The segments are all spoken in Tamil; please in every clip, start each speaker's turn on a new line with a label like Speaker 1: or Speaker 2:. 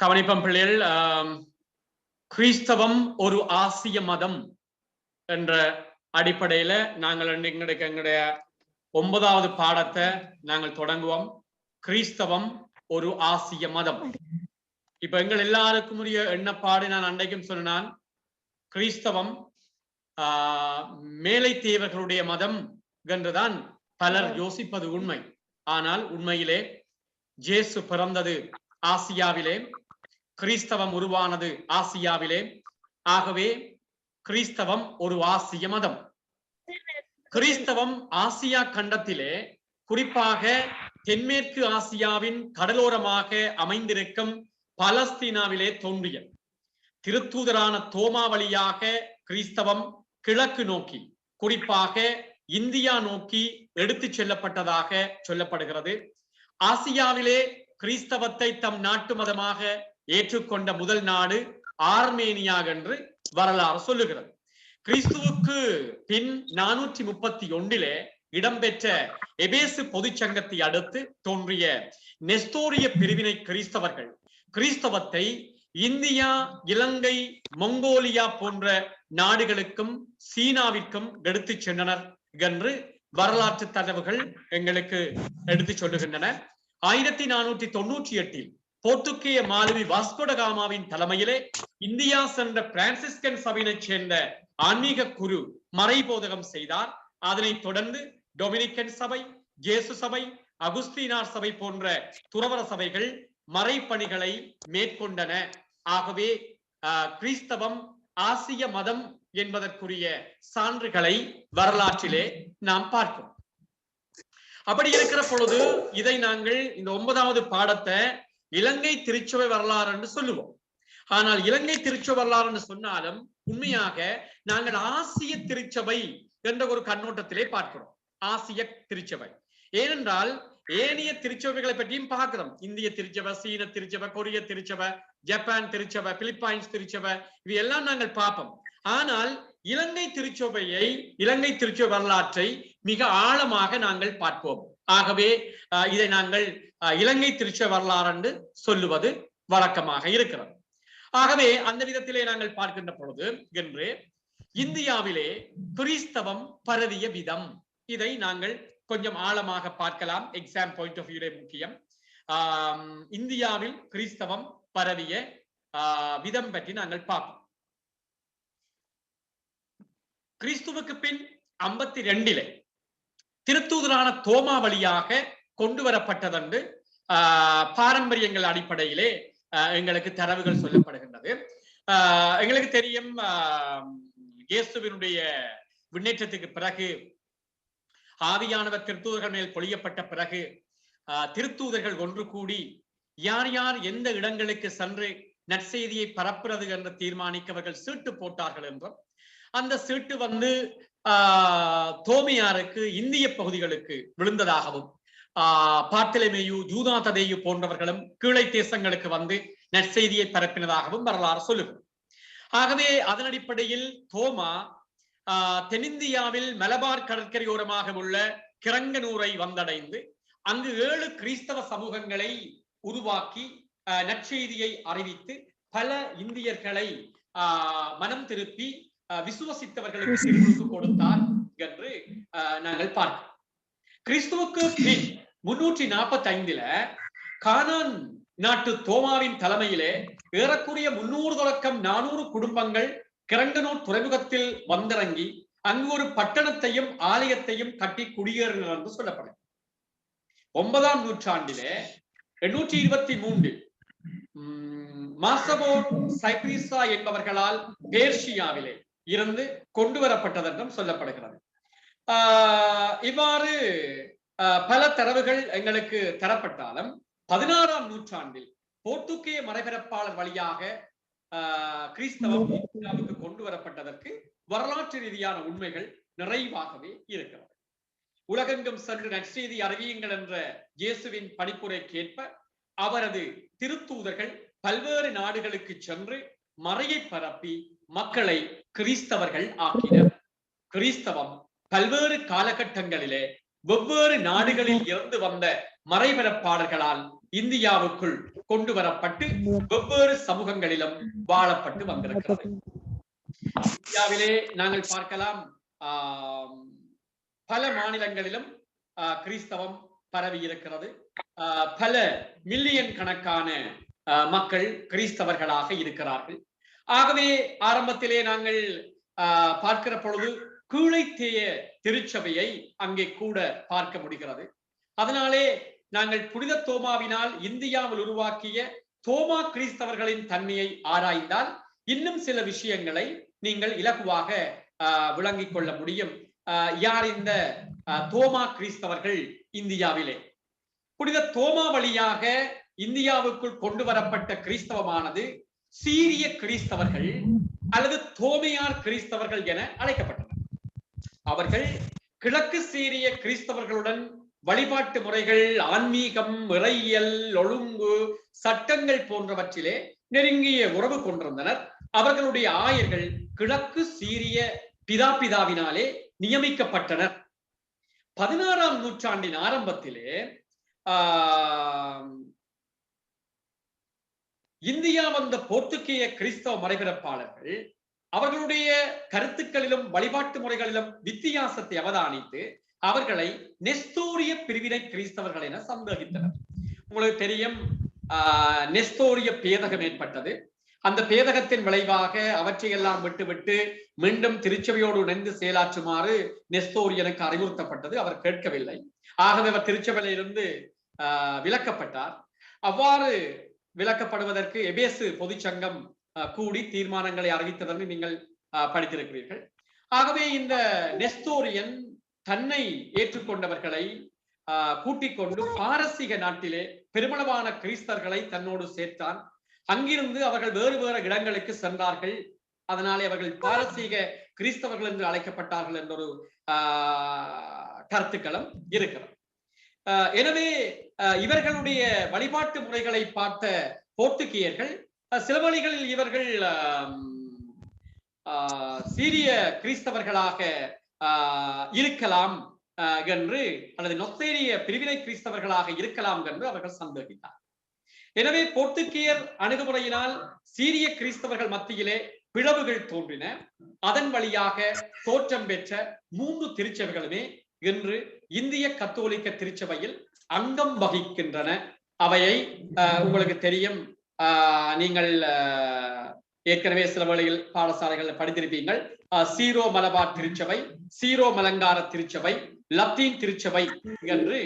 Speaker 1: கவனிப்பம் பிள்ளைகள். கிறிஸ்தவம் ஒரு ஆசிய மதம் என்ற அடிப்படையில நாங்கள் எங்களுடைய 9வது பாடத்தை நாங்கள் தொடங்குவோம். கிறிஸ்தவம் ஒரு ஆசிய மதம். இப்ப எங்கள் எல்லாருக்கும் உரிய எண்ணப்பாடு நான் அன்றைக்கும் சொன்னான், கிறிஸ்தவம் மேலை தேவர்களுடைய மதம் என்றுதான் பலர் யோசிப்பது உண்மை. ஆனால் உண்மையிலே இயேசு பிறந்தது ஆசியாவிலே, கிறிஸ்தவம் உருவானது ஆசியாவிலே. ஆகவே கிறிஸ்தவம் ஒரு ஆசிய மதம். கிறிஸ்தவம் ஆசியா கண்டத்திலே, குறிப்பாக தென்மேற்கு ஆசியாவின் கடலோரமாக அமைந்திருக்கும் பலஸ்தீனாவிலே தோன்றிய திருத்தூதரான தோமா வழியாக கிறிஸ்தவம் கிழக்கு நோக்கி, குறிப்பாக இந்தியா நோக்கி எடுத்து செல்லப்பட்டதாக சொல்லப்படுகிறது. ஆசியாவிலே கிறிஸ்தவத்தை தம் நாட்டு மதமாக ஏற்றுக்கொண்ட முதல் நாடு ஆர்மேனியா என்று வரலாறு சொல்லுகிறது. கிறிஸ்துவுக்கு பின் 431 இடம்பெற்ற எபேசு பொதுச்சங்கத்தை அடுத்து தோன்றிய நெஸ்தோரிய பிரிவினை கிறிஸ்தவர்கள் கிறிஸ்தவத்தை இந்தியா, இலங்கை, மங்கோலியா போன்ற நாடுகளுக்கும் சீனாவிற்கும் எடுத்து சென்றனர் என்று வரலாற்று தரவுகள் எங்களுக்கு எடுத்து சொல்லுகின்றன. 1498 போர்த்துகேய மாலுமி வாஸ்கோ ட காமாவின் தலைமையிலே இந்தியா சென்ற பிரான்சிஸ்கன் சபையினைச் சேர்ந்த ஆன்மீக குரு மறைபோதகம் செய்தார். அதனைத் தொடர்ந்து டொமினிக்கன் சபை, ஜேசு சபை, அகுஸ்தீனார் சபை போன்ற துறவர சபைகள் மறைப்பணிகளை மேற்கொண்டன. ஆகவே கிறிஸ்தவம் ஆசிய மதம் என்பதற்குரிய சான்றுகளை வரலாற்றிலே நாம் பார்ப்போம். அப்படி இருக்கிற பொழுது இதை நாங்கள் இந்த 9வது பாடத்தை இலங்கை திருச்சபை வரலாறு என்று சொல்லுவோம். ஆனால் இலங்கை திருச்சபை வரலாறு என்று சொன்னாலும் உண்மையாக நாங்கள் ஆசிய திருச்சபை என்ற ஒரு கண்ணோட்டத்திலே பார்க்கிறோம். ஆசிய திருச்சபை ஏனென்றால் ஏனைய திருச்சபைகளை பற்றியும் பார்க்கிறோம். இந்திய திருச்சபை, சீன திருச்சபை, கொரிய திருச்சபை, ஜப்பான் திருச்சபை, பிலிப்பைன்ஸ் திருச்சபை, இவையெல்லாம் நாங்கள் பார்ப்போம். ஆனால் இலங்கை திருச்சபையை, இலங்கை திருச்சபை வரலாற்றை மிக ஆழமாக நாங்கள் பார்ப்போம். ஆகவே இதை நாங்கள் இலங்கை திருச்சபை வரலாறு என்று சொல்லுவது வழக்கமாக இருக்கிறது. ஆகவே அந்த விதத்திலே நாங்கள் பார்க்கின்ற பொழுது என்று இந்தியாவிலே கிறிஸ்தவம் பரவிய விதம், இதை நாங்கள் கொஞ்சம் ஆழமாக பார்க்கலாம். எக்ஸாம் பாயிண்ட் ஆஃப் வியூ முக்கியம். இந்தியாவில் கிறிஸ்தவம் பரவிய விதம் பற்றி நாங்கள் பார்ப்போம். கிறிஸ்துவுக்கு பின் 52 திருத்தூதரான தோமா வழியாக கொண்டு வரப்பட்டதென்று பாரம்பரியங்கள் அடிப்படையிலே எங்களுக்கு தரவுகள் சொல்லப்படுகின்றது. எங்களுக்கு தெரியும், இயேசுவினுடைய விண்ணேற்றத்துக்கு பிறகு ஆவியானவர் திருத்தூதர்கள் மேல் பொழியப்பட்ட பிறகு திருத்தூதர்கள் ஒன்று கூடி யார் யார் எந்த இடங்களுக்கு சென்று நற்செய்தியை பரப்புறது என்று தீர்மானிக்கவர்கள் சீட்டு போட்டார்கள் என்றும், அந்த சீட்டு தோமையாருக்கு இந்திய பகுதிகளுக்கு விழுந்ததாகவும், பார்த்திலமேயு, யூதா ததேயு போன்றவர்களும் கீழை தேசங்களுக்கு வந்து நற்செய்தியை பரப்பினதாகவும் வரலாறு சொல்லுகிறது. ஆகவே அதன் அடிப்படையில் தோமா தென்னிந்தியாவில் மலபார் கடற்கரையோரமாக உள்ள கிரங்கனூரை வந்தடைந்து அங்கு 7 கிறிஸ்தவ சமூகங்களை உருவாக்கி நற்செய்தியை அறிவித்து பல இந்தியர்களை மனம் திருப்பி விசுவசித்தவர்களுக்கு திருமுழுக்கு கொடுத்தார் என்று நாங்கள் பார்க்கிறோம். கிறிஸ்துவுக்கு பின் 345 கானான் நாட்டு தோமாவின் தலைமையிலே ஏறக்குறைய 300 தொடக்கம் 400 குடும்பங்கள் கிரங்கனூர் துறைமுகத்தில் வந்திறங்கி அங்கு ஒரு பட்டணத்தையும் ஆலயத்தையும் கட்டி குடியேறினர் என்று சொல்லப்படும். 9ஆம் நூற்றாண்டிலே 823 மாசபோன் சைப்ரிசா என்பவர்களால் பேர்ஷியாவிலே இருந்து கொண்டு வரப்பட்டதென்றும் சொல்லப்படுகிறது. இவ்வாறு பல தரவுகள் எங்களுக்கு தரப்பட்டாலும் 16ஆம் நூற்றாண்டில் போர்த்துகேய மறைபரப்பாளர் வழியாக கிறிஸ்தவம் இந்தியாவுக்கு கொண்டு வரப்பட்டதற்கு வரலாற்று ரீதியான உண்மைகள் நிறைவாகவே இருக்கிறது. உலகெங்கும் சென்று நற்செய்தி அறிவியுங்கள் என்ற இயேசுவின் பணிப்புரைக்கேற்ப அவரது திருத்தூதர்கள் பல்வேறு நாடுகளுக்கு சென்று மறையை பரப்பி மக்களை கிறிஸ்தவர்கள் ஆக்கினர். கிறிஸ்தவம் பல்வேறு காலகட்டங்களிலே வெவ்வேறு நாடுகளில் இருந்து வந்த மறைபரப்பாளர்களால் இந்தியாவுக்குள் கொண்டு வரப்பட்டு வெவ்வேறு சமூகங்களிலும் வாழப்பட்டு வந்திருக்கிறது. இந்தியாவிலே நாங்கள் பார்க்கலாம், பல மாநிலங்களிலும் கிறிஸ்தவம் பரவி இருக்கிறது. பல மில்லியன் கணக்கான மக்கள் கிறிஸ்தவர்களாக இருக்கிறார்கள். ஆகவே ஆரம்பத்திலே நாங்கள் பார்க்கிற பொழுது கீழைத்தேய திருச்சபையை அங்கே கூட பார்க்க முடிகிறது. அதனாலே நாங்கள் புனித தோமாவினால் இந்தியாவில் உருவாக்கிய தோமா கிறிஸ்தவர்களின் தன்மையை ஆராய்ந்தால் இன்னும் சில விஷயங்களை நீங்கள் இலகுவாக விளங்கிக் கொள்ள முடியும். யார் இந்த தோமா கிறிஸ்தவர்கள்? இந்தியாவிலே புனித தோமா வழியாக இந்தியாவுக்குள் கொண்டு வரப்பட்ட கிறிஸ்தவமானது சீரிய கிறிஸ்தவர்கள் அல்லது தோமையார் கிறிஸ்தவர்கள் என அழைக்கப்பட்டனர். அவர்கள் கிழக்கு சீரிய கிறிஸ்தவர்களுடன் வழிபாட்டு முறைகள், ஆன்மீகம், இறையியல், ஒழுங்கு, சட்டங்கள் போன்றவற்றிலே நெருங்கிய உறவு கொண்டிருந்தனர். அவர்களுடைய ஆயர்கள் கிழக்கு சீரிய பிதாவினாலே நியமிக்கப்பட்டனர். 16ஆம் நூற்றாண்டின் ஆரம்பத்திலே இந்தியா வந்த போர்த்துகேய கிறிஸ்தவ மறைபிறப்பாளர்கள் அவர்களுடைய கருத்துக்களிலும் வழிபாட்டு முறைகளிலும் வித்தியாசத்தை அவதானித்து அவர்களை நெஸ்தோரிய பிரிவினை கிறிஸ்தவர்கள் என சந்தேகித்தனர். உங்களுக்கு தெரியும், நெஸ்தோரிய பேதகம் ஏற்பட்டது. அந்த பேதகத்தின் விளைவாக அவற்றையெல்லாம் விட்டுவிட்டு மீண்டும் திருச்சபையோடு இணைந்து செயலாற்றுமாறு நெஸ்தோரியனுக்கு அறிவுறுத்தப்பட்டது. அவர் கேட்கவில்லை. ஆகவே அவர் திருச்சபையிலிருந்து விலக்கப்பட்டார். அவ்வாறு விலக்கப்படுவதற்கு எபேசு பொதுச்சங்கம் கூடி தீர்மானங்களை அறிவித்ததற்கு நீங்கள் படித்திருக்கிறீர்கள். ஆகவே இந்த நெஸ்தோரியன் தன்னை ஏற்றுக்கொண்டவர்களை கூட்டிக் கொண்டு பாரசீக நாட்டிலே பெருமளவான கிறிஸ்தவர்களை தன்னோடு சேர்த்தான். அங்கிருந்து அவர்கள் வேறு வேறு இடங்களுக்கு சென்றார்கள். அதனாலே அவர்கள் பாரசீக கிறிஸ்தவர்கள் என்று அழைக்கப்பட்டார்கள் என்ற ஒரு கருத்துக்களும் இருக்கிறது. எனவே இவர்களுடைய வழிபாட்டு முறைகளை பார்த்த போர்த்துகீயர்கள் சில வழிகளில் இவர்கள் சீரிய கிறிஸ்தவர்களாக இருக்கலாம் என்று அல்லது நொத்தேரிய பிரிவினை கிறிஸ்தவர்களாக இருக்கலாம் என்று அவர்கள் சந்தேகித்தார். எனவே போர்த்துகீயர் அணுகுமுறையினால் சீரிய கிறிஸ்தவர்கள் மத்தியிலே பிளவுகள் தோன்றின. அதன் வழியாக தோற்றம் பெற்ற 3 திருச்சபைகளுமே இன்று இந்திய கத்தோலிக்க திருச்சபையில் அங்கம் வகிக்கின்றன. அவையை உங்களுக்கு தெரியும், நீங்கள் ஏற்கனவே சில வேளையில் பாடசாலைகள் படித்திருப்பீங்கள். சீரோ மலபார் திருச்சபை, சீரோ மலங்கார திருச்சபை, லத்தீன் திருச்சபை என்று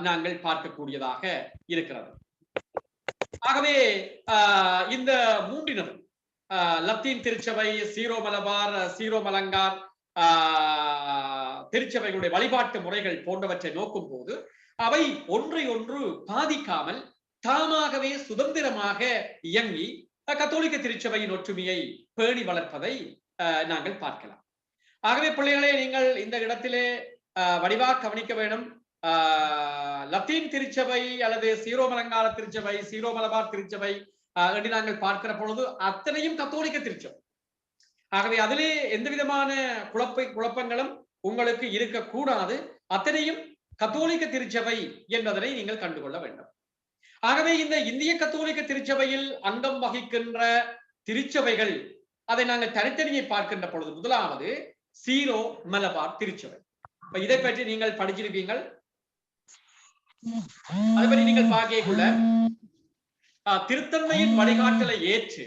Speaker 1: நாங்கள் பார்க்கக்கூடியதாக இருக்கிறது. ஆகவே இந்த மூன்றினர், லத்தீன் திருச்சபை, சீரோ மலபார், சீரோ மலங்கார் திருச்சபைகளுடைய வழிபாட்டு முறைகள் போன்றவற்றை நோக்கும் போது அவை ஒன்றை ஒன்று பாதிக்காமல் தாமாகவே சுதந்திரமாக இயங்கி கத்தோலிக்க திருச்சபையின் ஒற்றுமையை பேணி வளர்ப்பதை நாங்கள் பார்க்கலாம். ஆகவே பிள்ளைகளே, நீங்கள் இந்த இடத்திலே வடிவாக கவனிக்க வேண்டும். லத்தீன் திருச்சபை அல்லது சீரோ மலங்கார திருச்சபை, சீரோ மலபார் திருச்சபை என்று நாங்கள் பார்க்கிற பொழுது அத்தனையும் கத்தோலிக்க திருச்சபை. ஆகவே அதிலே எந்த விதமான குழப்பங்களும் உங்களுக்கு இருக்கக்கூடாது. அத்தனையும் கத்தோலிக்க திருச்சபை என்பதனை நீங்கள் கண்டுகொள்ள வேண்டும். ஆகவே இந்த இந்திய கத்தோலிக்க திருச்சபையில் அங்கம் வகிக்கின்ற திருச்சபைகள், அதை நாங்கள் தனித்தனியை பார்க்கின்ற பொழுது முதலாவது சீரோ மலபார் திருச்சபை. இதை பற்றி நீங்கள் படிச்சிருப்பீங்கள். அதை பற்றி நீங்கள் பார்க்கக்குள்ள திருத்தந்தையின் வழிகாட்டலை ஏற்று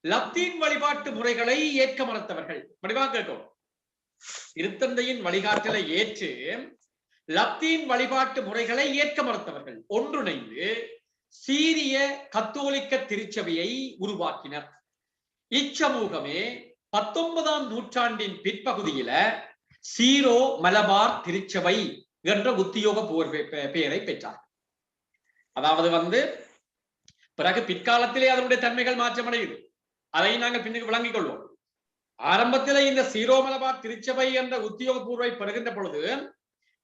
Speaker 1: லத்தீன் வழிபாட்டு முறைகளை ஏற்க மறுத்தவர்கள். வடிவாக கேட்கும், திருத்தந்தையின் வழிகாட்டலை ஏற்று லத்தீன் வழிபாட்டு முறைகளை ஏற்க மறுத்தவர்கள் ஒன்றிணைந்து சீரிய கத்தோலிக்க திருச்சபையை உருவாக்கினர். இச்சமூகமே 19ஆம் நூற்றாண்டின் பிற்பகுதியில சீரோ மலபார் திருச்சபை என்ற உத்தியோக பெயரை பெற்றார். அதாவது பிறகு பிற்காலத்திலே அதனுடைய தன்மைகள் மாற்றமடையுது. அதை நாங்கள் பின்னுக்கு விளங்கிக் கொள்வோம். ஆரம்பத்திலே இந்த சீரோ மலபார் திருச்சபை என்ற உத்தியோகபூர்வை பெறுகின்ற பொழுது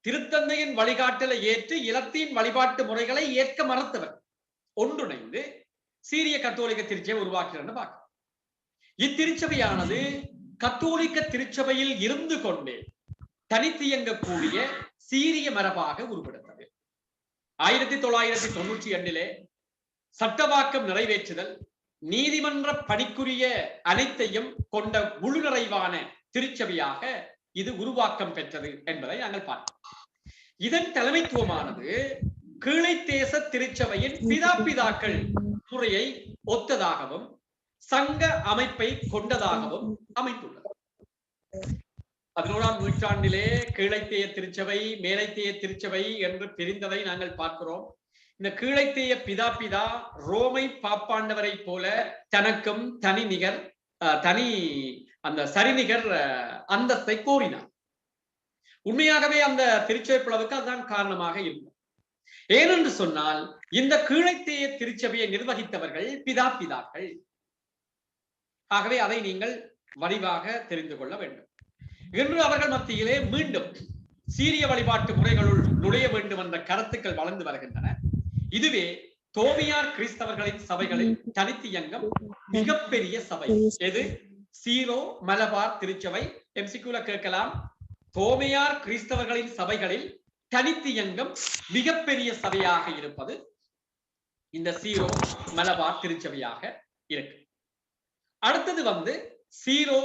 Speaker 1: திருத்தந்தையின் வழிகாட்டலை ஏற்று இலத்தீன் வழிபாட்டு முறைகளை ஏற்க மறுத்தவர் ஒன்றிணைந்து சீரிய கத்தோலிக்க திருச்சபை உருவாக்கிறது பார்க்கிறோம். இத்திருச்சபையானது கத்தோலிக்க திருச்சபையில் இருந்து கொண்டே தனித்து இயங்கக்கூடிய சீரிய மரபாக உருவெடுத்தது. 1992 சட்டவாக்கம் நிறைவேற்றுதல், நீதிமன்ற பணிக்குரிய அனைத்தையும் கொண்ட முழு நிறைவான திருச்சபையாக இது உருவாக்கம் பெற்றது என்பதை நாங்கள் பார்க்கிறோம். இதன் தலைமைத்துவமானது கீழைத்தேச திருச்சபையின் பிதாக்கள் முறையை ஒத்ததாகவும் சங்க அமைப்பை கொண்டதாகவும் அமைத்துள்ளது. 11ஆம் நூற்றாண்டிலே கீழைத்தேய திருச்சபை, மேலைத்தேய திருச்சபை என்று பிரிந்ததை நாங்கள் பார்க்கிறோம். இந்த கீழைத்தேய பிதா ரோமை பாப்பாண்டவரை போல தனக்கும் தனி அந்த சரிநிகர் அந்தஸ்தை கோரினார். உண்மையாகவே அந்த திருச்சபை பிளவுக்கு அதுதான் காரணமாக இருந்தது. ஏனென்று சொன்னால் இந்த கீழைத்தேய திருச்சபையை நிர்வகித்தவர்கள் பிதாக்கள். ஆகவே அதை நீங்கள் வடிவாக தெரிந்து கொள்ள வேண்டும். இன்று அவர்கள் மத்தியிலே மீண்டும் சீரிய வழிபாட்டு முறைகளுள் நுழைய வேண்டும் என்ற கருத்துக்கள் வளர்ந்து வருகின்றன. இதுவே தோமியார் கிறிஸ்தவர்களின் சபைகளில் தனித்து இயங்கும் மிகப்பெரிய சபை. எது? சீரோ மலபார் திருச்சபை. எம்சிக்யூல கேட்கலாம், தோமியார் கிறிஸ்தவர்களின் சபைகளில் தனித்து இயங்கும் மிகப்பெரிய சபையாக இருப்பது இந்த சீரோ மலபார் திருச்சபையாக இருக்கு. அடுத்தது சீரோ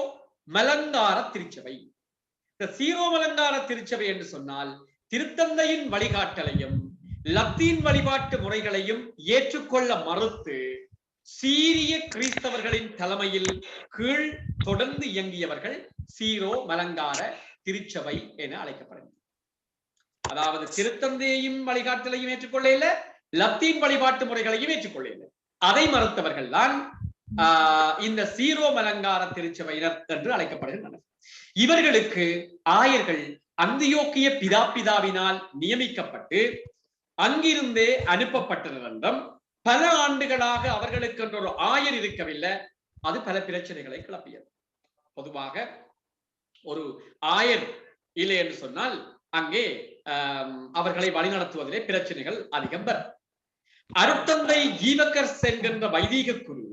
Speaker 1: மலங்கார திருச்சபை. இந்த சீரோ மலங்கார திருச்சபை என்று சொன்னால் திருத்தந்தையின் வழிகாட்டலையும் லத்தீன் வழிபாட்டு முறைகளையும் ஏற்றுக்கொள்ள மறுத்து சீரிய கிறிஸ்தவர்களின் தலைமையில் கீழ் தொடர்ந்து இயங்கியவர்கள் சீரோ மலங்கார திருச்சபை என அழைக்கப்படுகிறது. அதாவது திருத்தந்தையும் வழிகாட்டலையும் ஏற்றுக்கொள்ள, லத்தீன் வழிபாட்டு முறைகளையும் ஏற்றுக்கொள்ள, அதை மறுத்தவர்கள் தான் இந்த சீரோ மலங்கார திருச்சபையினர் என்று அழைக்கப்படுகின்றனர். இவர்களுக்கு ஆயர்கள் அந்தியோக்கிய பிதாவினால் நியமிக்கப்பட்டு அங்கிருந்தே அனுப்பப்பட்டனர் என்றும், பல ஆண்டுகளாக அவர்களுக்கு என்ற ஒரு ஆயர் இருக்கவில்லை. அது பல பிரச்சனைகளை கிளப்பியது. பொதுவாக ஒரு ஆயர் இல்லை என்று சொன்னால் அங்கே அவர்களை வழிநடத்துவதிலே பிரச்சனைகள் அதிகம் வரும். அருட்தந்தை ஜீவகர்ஸ் என்கின்ற வைதீக குரு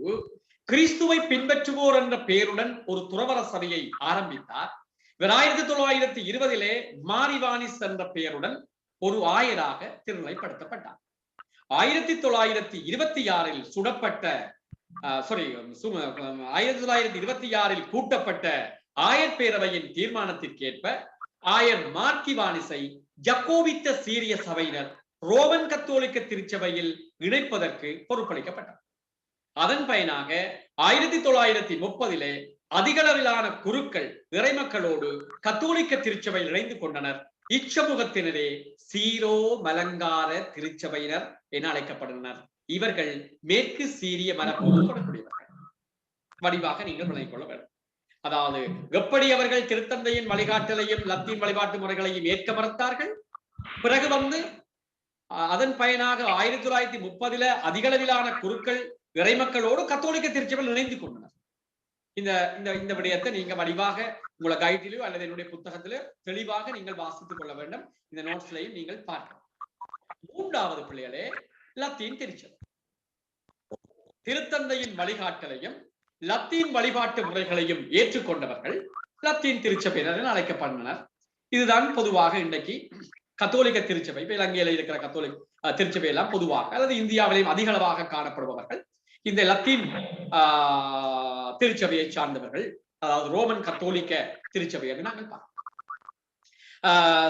Speaker 1: கிறிஸ்துவை பின்பற்றுவோர் என்ற பெயருடன் ஒரு துறவர சபையை ஆரம்பித்தார். இவர் 1920 மாரிவானிஸ் என்ற பெயருடன் ஒரு ஆயராக திருநிலைப்படுத்தப்பட்டார். 1926 சுடப்பட்ட 1926 கூட்டப்பட்ட ஆயர் பேரவையின் தீர்மானத்திற்கேற்ப ஆயர் மார்க்கிவானிஸை ஜக்கோபித்த சீரிய சபையினர் ரோமன் கத்தோலிக்க திருச்சபையில் இணைப்பதற்கு பொறுப்பளிக்கப்பட்டார். அதன் பயனாக 1930 அதிகளவிலான குருக்கள் இறைமக்களோடு கத்தோலிக்க திருச்சபையில் இணைந்து கொண்டனர். இச்சமூகத்தினரே சீரோ மலங்கார திருச்சபையினர் என அழைக்கப்படுகின்றனர். இவர்கள் மேற்கு சீரிய மரபோடு தொடர்புடையவர்கள். வடிவாக நீங்கள் விளங்கிக் கொள்ள வேண்டும். அதாவது எப்படி அவர்கள் திருத்தந்தையின் வழிகாட்டலையும் லத்தீன் வழிபாட்டு முறைகளையும் ஏற்க மறுத்தார்கள். பிறகு அதன் பயனாக 1930 அதிகளவிலான குருக்கள் இறைமக்களோடு கத்தோலிக்க திருச்சபையில் இணைந்து கொண்டனர். இந்த விடயத்தை நீங்க வடிவாக உங்களை கைட்டிலோ அல்லது என்னுடைய புத்தகத்திலோ தெளிவாக நீங்கள் வாசித்துக் கொள்ள வேண்டும். இந்த நோட்ஸ்லையும் நீங்கள் பார்க்கலாம். மூன்றாவது பிள்ளைகளே லத்தீன் திருச்சபை. திருத்தந்தையின் வழிகாட்டலையும் லத்தீன் வழிபாட்டு முறைகளையும் ஏற்றுக்கொண்டவர்கள் லத்தீன் திருச்சபையினர் என அழைக்கப்படுகின்றனர். இதுதான் பொதுவாக இன்றைக்கு கத்தோலிக்க திருச்சபை. இலங்கையில இருக்கிற கத்தோலிக்க திருச்சபை எல்லாம் பொதுவாக அல்லது இந்தியாவிலேயும் அதிக அளவாக காணப்படுபவர்கள் இந்த லத்தீன் திருச்சபையை சார்ந்தவர்கள், அதாவது ரோமன் கத்தோலிக்க திருச்சபை என்று நாங்கள் பார்க்கிறோம்.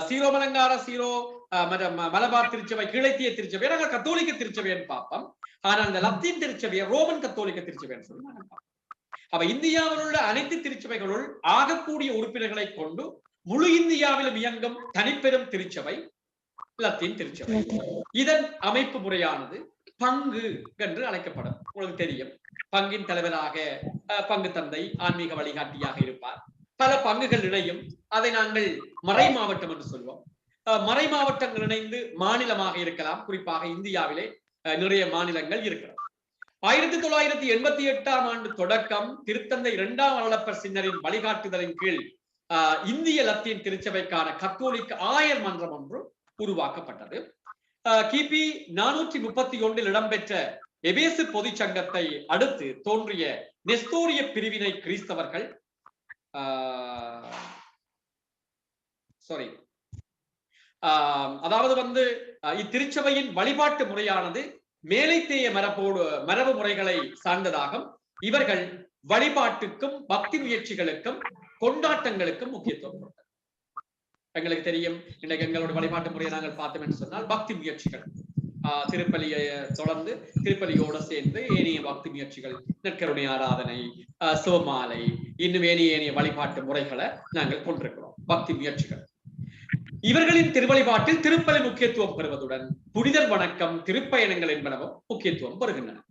Speaker 1: சீரோ மலங்கார சீரோ மலபார் திருச்சபை, கீழைத்திய திருச்சபை நாங்கள் கத்தோலிக்க திருச்சபை என்று பார்ப்போம். ஆனால் இந்த லத்தீன் திருச்சபையை ரோமன் கத்தோலிக்க திருச்சபை என்று சொல்லி நாங்கள் பார்ப்போம். அப்ப இந்தியாவில் உள்ள அனைத்து திருச்சபைகளுள் ஆகக்கூடிய உறுப்பினர்களை கொண்டு முழு இந்தியாவிலும் இயங்கும் தனிப்பெரும் திருச்சபை லத்தீன் திருச்சபை. இதன் அமைப்பு முறையானது பங்கு என்று அழைக்கப்படும். உங்களுக்கு தெரியும், பங்கின் தலைவராக பங்கு தந்தை ஆன்மீக வழிகாட்டியாக இருப்பார். பல பங்குகள் இணையும். அதை நாங்கள் மறை மாவட்டம் என்று சொல்வோம். மறை மாவட்டங்கள் இணைந்து மாநிலமாக இருக்கலாம். குறிப்பாக இந்தியாவிலே நிறைய மாநிலங்கள் இருக்கிறது. 1988 தொடக்கம் திருத்தந்தை 2ஆம் அருளப்பர் சின்னரின் வழிகாட்டுதலின் கீழ் இந்திய லத்தீன் திருச்சபைக்கான கத்தோலிக்க ஆயர் மன்றம் ஒன்று உருவாக்கப்பட்டது. கிபி 431 இடம்பெற்ற எபேசு பொதுச்சங்கத்தை அடுத்து தோன்றிய நெஸ்தோரிய பிரிவினை கிறிஸ்தவர்கள் அதாவது இத்திருச்சபையின் வழிபாட்டு முறையானது மேலைத்தேய மரபு முறைகளை சார்ந்ததாகும். இவர்கள் வழிபாட்டுக்கும் பக்தி முயற்சிகளுக்கும் கொண்டாட்டங்களுக்கும் முக்கியத்துவம் கொடுத்தது. எங்களுக்கு தெரியும், இன்றைக்கு எங்களோட வழிபாட்டு முறையை நாங்கள் பார்த்தோம் என்று சொன்னால் பக்தி முயற்சிகள், திருப்பலியை தொடர்ந்து திருப்பலியோடு சேர்ந்து ஏனைய பக்தி முயற்சிகள், நற்கருணை ஆராதனை, சிவமாலை, இன்னும் ஏனைய வழிபாட்டு முறைகளை நாங்கள் கொண்டிருக்கிறோம். பக்தி முயற்சிகள் இவர்களின் திருவழிபாட்டில் திருப்பலி முக்கியத்துவம் பெறுவதுடன் புனிதர் வணக்கம், திருப்பயணங்கள் என்பனவும் முக்கியத்துவம் பெறுகின்றன.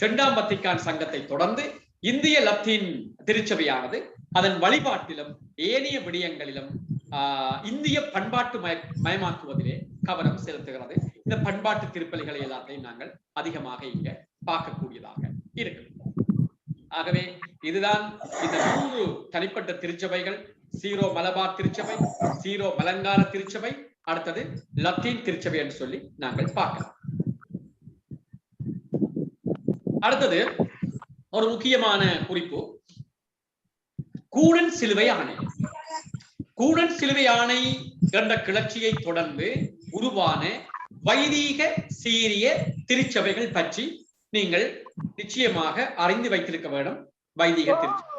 Speaker 1: இரண்டாம் வத்திக்கான் சங்கத்தை தொடர்ந்து இந்திய லத்தீன் திருச்சபையானது அதன் வழிபாட்டிலும் ஏனைய விடயங்களிலும் இந்திய பண்பாட்டு மயமாக்குவதிலே கவனம் செலுத்துகிறது. இந்த பண்பாட்டு திருப்பலிகளை எல்லாத்தையும் நாங்கள் அதிகமாக இங்க பார்க்கக்கூடியதாக இருக்கு. ஆகவே இதுதான் இந்த 3 தனிப்பட்ட திருச்சபைகள்: சீரோ மலபார் திருச்சபை, சீரோ மலங்கார திருச்சபை, அடுத்தது லத்தீன் திருச்சபை என்று சொல்லி நாங்கள் பார்க்கலாம். அடுத்தது ஒரு முக்கியமான குறிப்பு, கூனன் சிலுவை ஆணை. கூனன் சிலுவை ஆணை என்ற கிளர்ச்சியை தொடர்ந்து உருவான வைதீக சீரிய திருச்சபைகள் பற்றி நீங்கள் நிச்சயமாக அறிந்து வைத்திருக்க வேண்டும். வைதீக திருச்சபை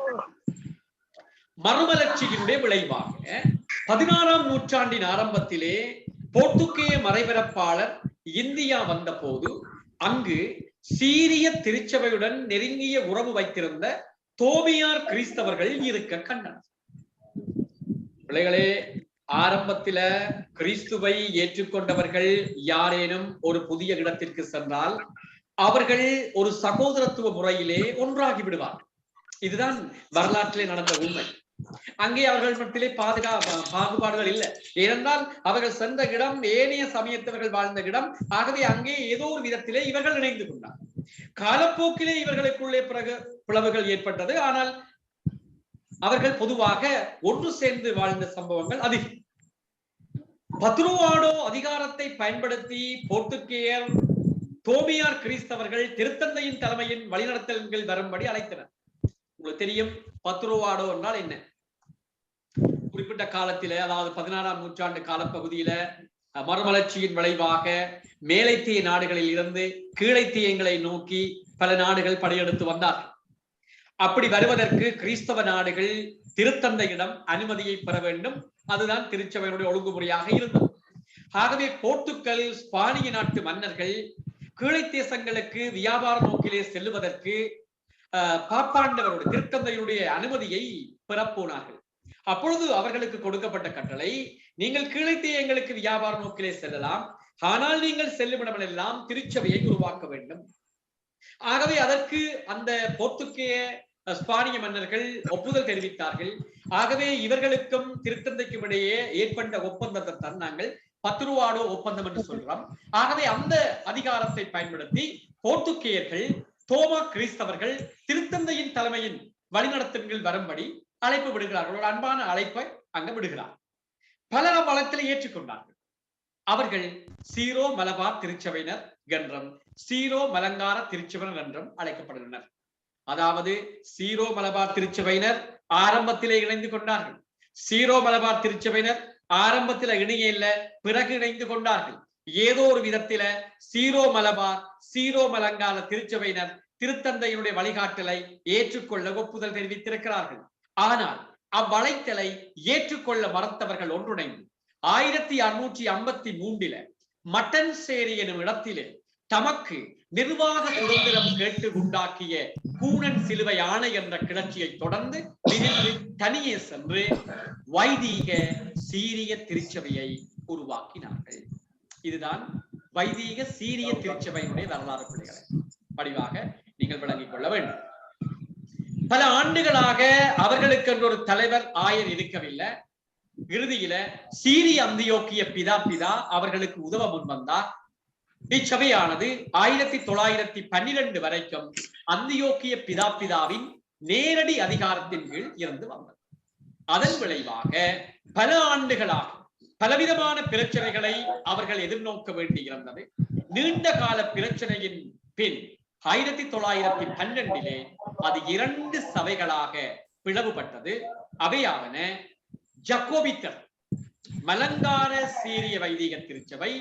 Speaker 1: மறுமலர்ச்சியினுடைய விளைவாக 16ஆம் நூற்றாண்டின் ஆரம்பத்திலே போர்த்துகேய மறைபரப்பாளர் இந்தியா வந்த போது அங்கு சீரிய திருச்சபையுடன் நெருங்கிய உறவு வைத்திருந்த தோபியார் கிறிஸ்தவர்கள் இருக்க கண்டனர். பிள்ளைகளே, ஆரம்பத்தில கிறிஸ்துவை ஏற்றுக்கொண்டவர்கள் யாரேனும் ஒரு புதிய இடத்திற்கு சென்றால் அவர்கள் ஒரு சகோதரத்துவ முறையிலே ஒன்றாகி விடுவார். இதுதான் வரலாற்றிலே நடந்த உண்மை. அங்கே அவர்கள் மத்தியிலே பாகுபாடுகள் இல்லை. ஏனென்றால் அவர்கள் சென்ற இடம் ஏனைய சமயத்தவர்கள் வாழ்ந்த இடம். ஆகவே அங்கே ஏதோ ஒரு விதத்திலே இவர்கள் இணைந்து கொண்டார். காலப்போக்கிலே இவர்களுக்குள்ளே பிறகு பிளவுகள் ஏற்பட்டது. ஆனால் அவர்கள் பொதுவாக ஒன்று சேர்ந்து வாழ்ந்த சம்பவங்கள் அதிகம். பத்ருவாடோ அதிகாரத்தை பயன்படுத்தி போர்த்துகேயர் தோபியார் கிறிஸ்தவர்கள் திருத்தந்தையின் தலைமையின் வழிநடத்தல்கள் வரும்படி அழைத்தனர். உங்களுக்கு தெரியும், பத்ருவாடோ என்றால் என்ன? குறிப்பிட்ட காலத்தில, அதாவது 16ஆம் நூற்றாண்டு காலப்பகுதியில மறுமலர்ச்சியின் விளைவாக மேலைத்தேய நாடுகளில் இருந்து கீழைத்தேயங்களை நோக்கி பல நாடுகள் படையெடுத்து வந்தார்கள். அப்படி வருவதற்கு கிறிஸ்தவ நாடுகள் திருத்தந்தையிடம் அனுமதியை பெற வேண்டும். அதுதான் திருச்சபையினுடைய ஒழுங்குமுறையாக இருந்தது. ஆகவே போர்த்துக்கல், ஸ்பானிய நாட்டு மன்னர்கள் கீழை தேசங்களுக்கு வியாபார நோக்கிலே செல்லுவதற்கு பாப்பாண்டவருடைய திருத்தந்தையுடைய அனுமதியை பெறப்போனார்கள். அப்பொழுது அவர்களுக்கு கொடுக்கப்பட்ட கட்டளை, நீங்கள் கீழைத்தேயங்களுக்கு வியாபார நோக்கிலே செல்லலாம், ஆனால் நீங்கள் செல்லுமிடம் எல்லாம் திருச்சபையை உருவாக்க வேண்டும். ஆகவே அதற்கு அந்த போர்த்துகேய ஸ்பானிய மன்னர்கள் ஒப்புதல் தெரிவித்தார்கள். ஆகவே இவர்களுக்கும் திருத்தந்தைக்கும் இடையே ஏற்பட்ட ஒப்பந்தத்தை தான் நாங்கள் பத்ருவாடோ ஒப்பந்தம் என்று சொல்றோம். ஆகவே அந்த அதிகாரத்தை பயன்படுத்தி போர்த்துகேயர்கள் தோமா கிறிஸ்தவர்கள் திருத்தந்தையின் தலைமையின் வழிநடத்தல்கள் வரும்படி அழைப்பு விடுகிறார்கள். ஒரு அன்பான அழைப்பை அங்கு விடுகிறார். பலர் வளத்தில் ஏற்றுக்கொண்டார்கள். அவர்கள் சீரோ மலபார் திருச்சபையினர் என்றும் சீரோ மலங்கார திருச்சபையினர் என்றும் அழைக்கப்படுகின்றனர். அதாவது சீரோ மலபார் திருச்சபையினர் ஆரம்பத்திலே இணைந்து கொண்டார்கள். சீரோ மலபார் திருச்சபையினர் ஆரம்பத்தில இணைய இல்ல, பிறகு இணைந்து கொண்டார்கள். ஏதோ ஒரு விதத்தில சீரோ மலபார், சீரோ மலங்கார திருச்சபையினர் திருத்தந்தையினுடைய வழிகாட்டலை ஏற்றுக்கொள்ள ஒப்புதல் தெரிவித்திருக்கிறார்கள். ஆனால் அவ்வழைத்தலை ஏற்றுக்கொள்ள மறுத்தவர்கள் ஒன்றிணைந்து 1653 மட்டன்சேரி எனும் இடத்திலே தமக்கு நிர்வாக சுதந்திரம் கேட்டு உண்டாக்கிய கூனன் சிலுவை ஆணை என்ற கிளர்ச்சியை தொடர்ந்து தனியே சென்று வைதீக சீரிய திருச்சபையை உருவாக்கினார்கள். இதுதான் வைதீக சீரிய திருச்சபையினுடைய வரலாறு. பிள்ளைகளை படிவாக நீங்கள் விளங்கிக் கொள்ள வேண்டும். பல ஆண்டுகளாக அவர்களுக்கு ஒரு தலைவர் ஆயர் இருக்கவில்லை. இறுதியில சீரிய அந்தியோக்கிய பிதா அவர்களுக்கு உதவ முன்வந்தார். இச்சபையானது 1912 வரைக்கும் அந்தியோக்கிய பிதாவின் நேரடி அதிகாரத்தின் கீழ் இருந்து வந்தது. அதன் விளைவாக பல ஆண்டுகளாக பலவிதமான பிரச்சனைகளை அவர்கள் எதிர்நோக்க வேண்டி இருந்தது. நீண்ட கால பிரச்சனையின் பின் 1912 அது 2 சபைகளாக பிளவுபட்டது. அவையாவன ஜக்கோபித்தர் மலங்கார சீரிய வைதிக திருச்சபை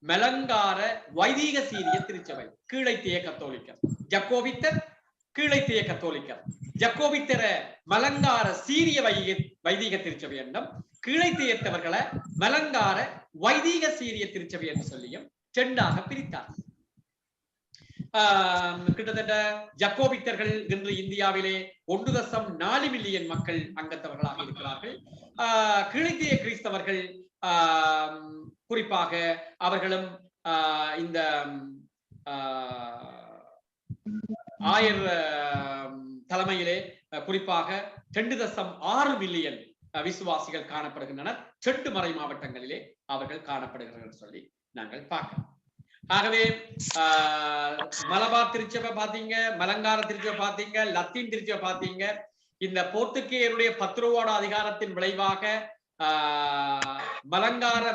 Speaker 1: மலங்கார வைதீக சீரிய திருச்சபை, கீழைத்திய கத்தோலிக்கர். ஜக்கோபித்தர் கீழைத்திய கத்தோலிக்கர். ஜக்கோபித்தர மலங்கார சீரிய வைதீக திருச்சபை என்றும், கீழைத்தியத்தவர்களை மலங்கார வைதீக சீரிய திருச்சபை என்று சொல்லியும் செண்டாக பிரித்தார். கிட்டத்தட்ட ஜக்கோபித்தர்கள் இன்று இந்தியாவிலே 1.4 மில்லியன் மக்கள் அங்கத்தவர்களாக இருக்கிறார்கள். கீழைத்திய கிறிஸ்தவர்கள் குறிப்பாக அவர்களும் இந்த ஆயர் தலைமையிலே குறிப்பாக 2.6 மில்லியன் விசுவாசிகள் காணப்படுகின்றனர். 8 மறை மாவட்டங்களிலே அவர்கள் காணப்படுகிறார்கள் சொல்லி நாங்கள் பார்க்கலாம். ஆகவே மலபார் திருச்சபை பாத்தீங்க, மலங்கார திருச்சபை பாத்தீங்க, லத்தீன் திருச்சபை பாத்தீங்க. இந்த போர்த்துகேயருடைய 10 ரூபாட அதிகாரத்தின் விளைவாக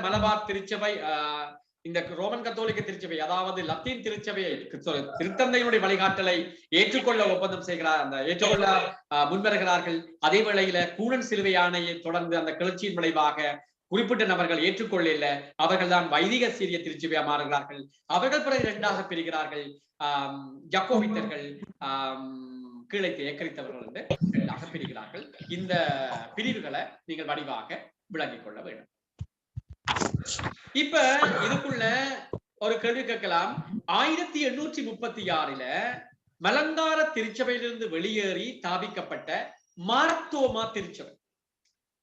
Speaker 1: மலபார் திருச்சபை, இந்த ரோமன் கத்தோலிக்க திருச்சபை, அதாவது லத்தீன் திருச்சபையை திருத்தந்தையினுடைய வழிகாட்டலை ஏற்றுக்கொள்ள ஒப்பந்தம் செய்கிறார், அந்த ஏற்றுக்கொள்ள முன்வருகிறார்கள். அதே வேளையில கூனன் சிலுவை ஆணையை தொடர்ந்து அந்த கிளர்ச்சியின் விளைவாக குறிப்பிட்ட நபர்கள் ஏற்றுக்கொள்ள, அவர்கள் தான் வைதிக சீரிய திருச்சபையா மாறுகிறார்கள். அவர்கள் பிறகு 2ஆக பிரிகிறார்கள். ஜக்கோபித்தர்கள் கீழைத்திய கிறிஸ்தவர்கள் என்று 2ஆக பிரிகிறார்கள். இந்த பிரிவுகளை நீங்கள் வடிவாக விளங்கிக் கொள்ள வேண்டும். இப்ப இதுக்குள்ள ஒரு கேள்வி கேட்கலாம். 1836 மலங்கார திருச்சபையிலிருந்து வெளியேறி தாபிக்கப்பட்ட மார்த்தோமா திருச்சபை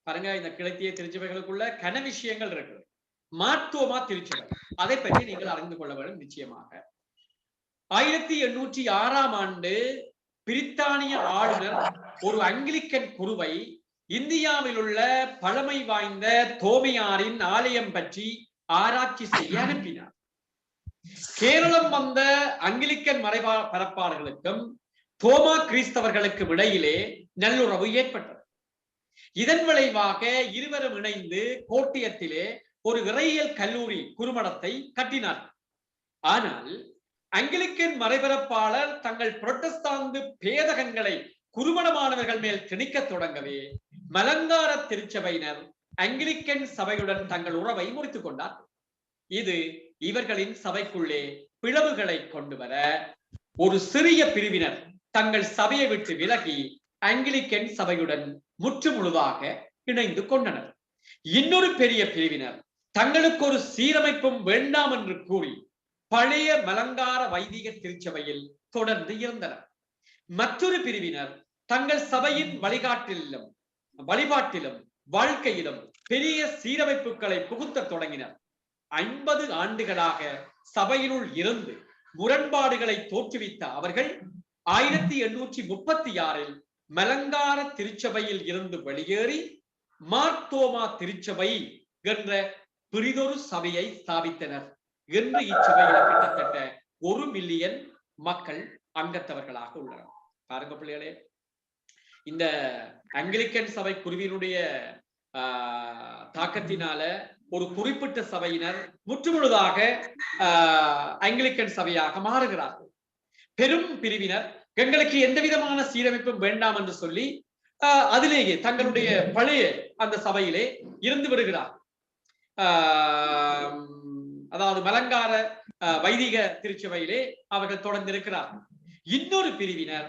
Speaker 1: பாருங்க. இந்த கிழத்திய திருச்சபைகளுக்குள்ள கன விஷயங்கள் இருக்கு. மார்த்தோமா திருச்சபை, அதை பற்றி நீங்கள் அறிந்து கொள்ள வேண்டும். நிச்சயமாக 1806 பிரித்தானிய ஆளுநர் ஒரு அங்கிலிக்கன் குருவை இந்தியாவில் உள்ள பழமை வாய்ந்த தோமையாரின் ஆலயம் பற்றி ஆராய்ச்சி செய்ய அனுப்பினார். கேரளம் வந்த அங்கிலிக்கன் பரப்பாளர்களுக்கும் தோமா கிறிஸ்தவர்களுக்கும் இடையிலே நல்லுறவு ஏற்பட்டது. இதன் விளைவாக இருவரும் இணைந்து கோட்டியத்திலே ஒரு இறையியல் கல்லூரி குறுமடத்தை கட்டினார். ஆனால் அங்கிலிக்கன் மறைபரப்பாளர் தங்கள் புரட்டஸ்தாந்து பேதகங்களை குறுமணமானவர்கள் மேல் திணிக்க தொடங்கவே மலங்கார திருச்சபையினர் அங்கிலிக்கன் சபையுடன் தங்கள் உறவை முறித்துக் கொண்டார். இது இவர்களின் சபைக்குள்ளே பிளவுகளை கொண்டு வர ஒரு சிறிய பிரிவினர் தங்கள் சபையை விட்டு விலகி அங்கிலிக்கன் சபையுடன் முற்றுமுழுதாக இணைந்து கொண்டனர். இன்னொரு பெரிய பிரிவினர் தங்களுக்கு ஒரு சீரமைப்பும் வேண்டாம் என்று கூறி பழைய மலங்கார வைதிக திருச்சபையில் தொடர்ந்து இருந்தனர். மற்றொரு பிரிவினர் தங்கள் சபையின் வழிபாட்டிலும் வாழ்க்கையிலும் பெரிய சீரமைப்புகளை புகுத்த தொடங்கினர். 50 ஆண்டுகளாக சபையினுள் இருந்து முரண்பாடுகளை தோற்றுவித்த அவர்கள் 1836 மலங்கார திருச்சபையில் இருந்து வெளியேறி மார்த்தோமா திருச்சபை என்ற பிரிதொரு சபையை ஸ்தாபித்தனர். என்று இச்சபையில் கிட்டத்தட்ட 1 மில்லியன் மக்கள் அங்கத்தவர்களாக உள்ளனர். பாருங்க பிள்ளைகளே, இந்த அங்கிலிக்கன் சபை குருவினுடைய தாக்கத்தினால ஒரு குறிப்பிட்ட சபையினர் முற்றுமுழுதாக அங்கிலிக்கன் சபையாக மாறுகிறார்கள். பெரும் பிரிவினர் எங்களுக்கு எந்த விதமான சீரமைப்பும் வேண்டாம் என்று சொல்லி அதிலேயே தங்களுடைய பழைய அந்த சபையிலே இருந்து விடுகிறார். அதாவது மலங்கார வைதிக திருச்சபையிலே அவர்கள் தொடர்ந்து இருக்கிறார்கள். இன்னொரு பிரிவினர்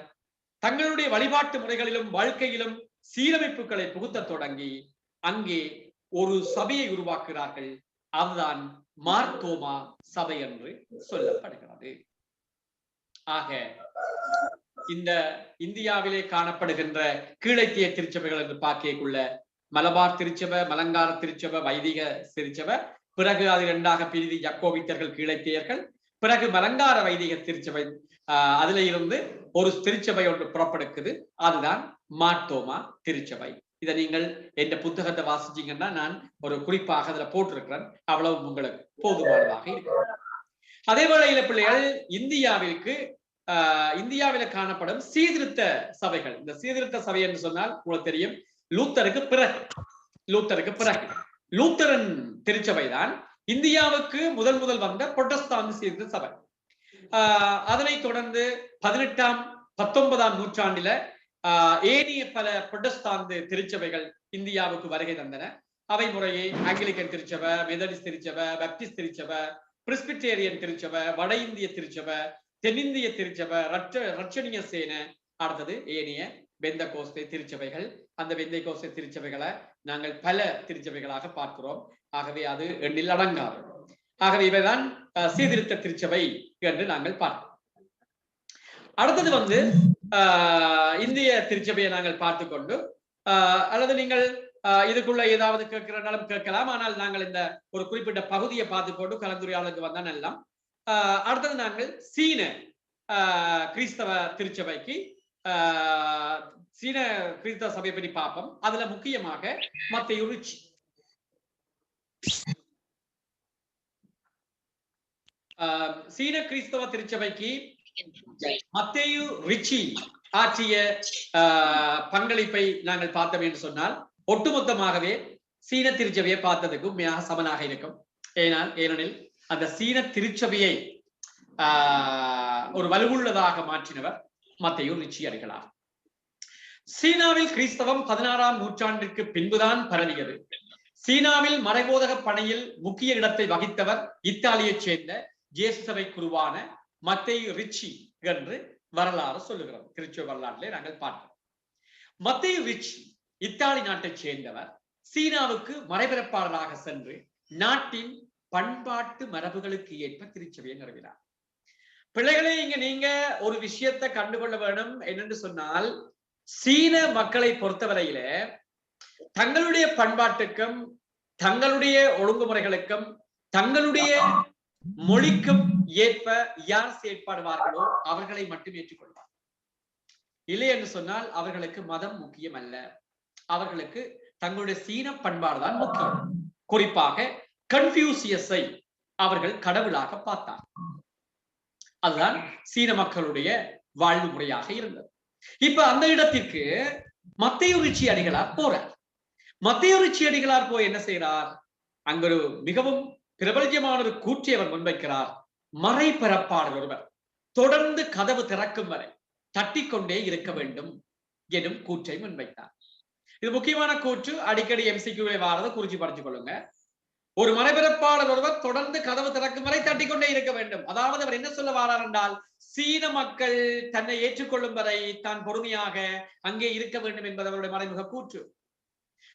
Speaker 1: தங்களுடைய வழிபாட்டு முறைகளிலும் வாழ்க்கையிலும் சீரமைப்புகளை புகுத்த தொடங்கி அங்கே ஒரு சபையை உருவாக்குகிறார்கள். அதுதான் மார்த்தோமா சபை என்று சொல்லப்படுகிறது. ஆக இந்த இந்தியாவிலே காணப்படுகின்ற கீழைத்திய திருச்சபைகள் என்று பார்க்கக்குள்ள மலபார் திருச்சபை, மலங்கார திருச்சபை, வைதிக திருச்சபை, பிறகு அது 2ஆக பிரிதி ஜக்கோபித்தர்கள் கீழைத்தியர்கள், பிறகு மலங்கார வைதிக திருச்சபை. அதுல இருந்து ஒரு திருச்சபை ஒன்று புறப்படுக்குது, அதுதான் மார்த்தோமா திருச்சபை. இதை நீங்கள் என்ற புத்தகத்தை வாசிச்சீங்கன்னா நான் ஒரு குறிப்பாக அதுல போட்டிருக்கிறேன். அவ்வளவு உங்களுக்கு போதுமானதாக இருக்கு. அதே வேளையில பிள்ளைகள் இந்தியாவில காணப்படும் சீர்திருத்த சபைகள். இந்த சீர்திருத்த சபை என்று சொன்னால் உங்களுக்கு தெரியும், லூத்தருக்கு பிறகு லூத்தரன் திருச்சபை தான் இந்தியாவுக்கு முதல் வந்த புரட்டஸ்தாந்து சீர்திருத்த சபை. அதனைத் தொடர்ந்து 18ஆம் 19ஆம் நூற்றாண்டில ஏனைய பல புரட்டஸ்தாந்து திருச்சபைகள் இந்தியாவுக்கு வருகை தந்தன. அவை முறையே ஆங்கிலிக்கன் திருச்சபை, மெதடிஸ்ட் திருச்சபை, பாப்டிஸ்ட் திருச்சபை, பிரிஸ்பிட்டேரியன் திருச்சபை, வட இந்திய திருச்சபை, தென்னிந்திய திருச்சபை, ரட்சணிய சேன, அடுத்தது ஏனைய பெந்த கோஸ்தே திருச்சபைகள். அந்த பெந்தை கோஸ்தே திருச்சபைகளை நாங்கள் பல திருச்சபைகளாக பார்க்கிறோம். ஆகவே அது எண்ணில் அடங்காது. ஆகவே இவைதான் சீர்திருத்த திருச்சபை என்று நாங்கள் பார்க்கிறோம். அடுத்தது இந்திய திருச்சபையை நாங்கள் பார்த்து கொண்டு அல்லது நீங்கள் இதுக்குள்ள ஏதாவது கேட்கிறனாலும் கேட்கலாம். ஆனால் நாங்கள் இந்த ஒரு குறிப்பிட்ட பகுதியை பார்த்து கொண்டு கலந்துரையாடலுக்கு வந்தான் எல்லாம். அடுத்தது நாங்கள் சீன கிறிஸ்தவ திருச்சபைக்கு சீன கிறிஸ்தவ சபையை பற்றி பார்ப்போம். அதுல முக்கியமாக மத்தேயு ரிச்சி, சீன கிறிஸ்தவ திருச்சபைக்கு மத்தேயு ரிச்சி ஆற்றிய பங்களிப்பை நாங்கள் பார்த்தோம் என்று சொன்னால் ஒட்டுமொத்தமாகவே சீன திருச்சபையை பார்த்ததுக்கு உண்மையாக சமனாக இருக்கும். ஏனெனில் அந்த சீன திருச்சபையை ஒரு வலுவுள்ளதாக மாற்றினவர் மத்தேயு ரிச்சி அடிகளார். சீனாவில் கிறிஸ்தவம் 16ஆம் நூற்றாண்டிற்கு பின்புதான் பரவியது. சீனாவில் மறைபோதக பணியில் முக்கிய இடத்தை வகித்தவர் இத்தாலியைச் சேர்ந்த இயேசு சபை குருவான மத்தேயு ரிச்சி என்று வரலாறு சொல்லுகிறோம். திருச்சபை வரலாற்றிலே நாங்கள் பார்க்கிறோம். மத்தேயு ரிச்சி இத்தாலி நாட்டைச் சேர்ந்தவர். சீனாவுக்கு மறைபரப்பாளராக சென்று நாட்டின் பண்பாட்டு மரபுகளுக்கு ஏற்ப திருச்சபையை நிறுவினார். பிள்ளைகளே, இங்க நீங்க ஒரு விஷயத்தை கண்டுகொள்ள வேண்டும். என்னென்று சொன்னால், சீன மக்களை பொறுத்தவரையில தங்களுடைய பண்பாட்டுக்கும் தங்களுடைய ஒழுங்குமுறைகளுக்கும் தங்களுடைய மொழிக்கும் ஏற்ப யார் செயற்படுவார்களோ அவர்களை மட்டும் ஏற்றுக்கொள்வார். இல்லை என்று சொன்னால் அவர்களுக்கு மதம் முக்கியம் அல்ல. அவர்களுக்கு தங்களுடைய சீன பண்பாடு தான் முக்கியம். குறிப்பாக கன்ஃபியூசியஸை அவர்கள் கடவுளாக பார்த்தார். அதுதான் சீன மக்களுடைய வாழ்வு முறையாக இருந்தது. இப்ப அந்த இடத்திற்கு மத்தேயு ரிச்சி அடிகளார் போறார். மத்தேயு ரிச்சி அடிகளார் போய் என்ன செய்யறார்? அங்க ஒரு மிகவும் பிரபலமான ஒரு கூற்றை அவர் முன்வைக்கிறார். மறைபரப்பாளர் ஒருவர் தொடர்ந்து கதவு திறக்கும் வரை தட்டிக்கொண்டே இருக்க வேண்டும் எனும் கூற்றை முன்வைத்தார். இது முக்கியமான கூற்று. அடிக்கடி எம்சிக்யூவை வாரதை குறிச்சு படித்துக் கொள்ளுங்க. ஒரு மறைபரப்பாளர் ஒருவர் தொடர்ந்து கதவு திறக்கும் வரை தட்டிக்கொண்டே இருக்க வேண்டும். அதாவது அவர் என்ன சொல்ல வாரார் என்றால், சீன மக்கள் தன்னை ஏற்றுக்கொள்ளும் வரை தான் பொறுமையாக அங்கே இருக்க வேண்டும் என்பது அவருடைய மறைமுக கூற்று.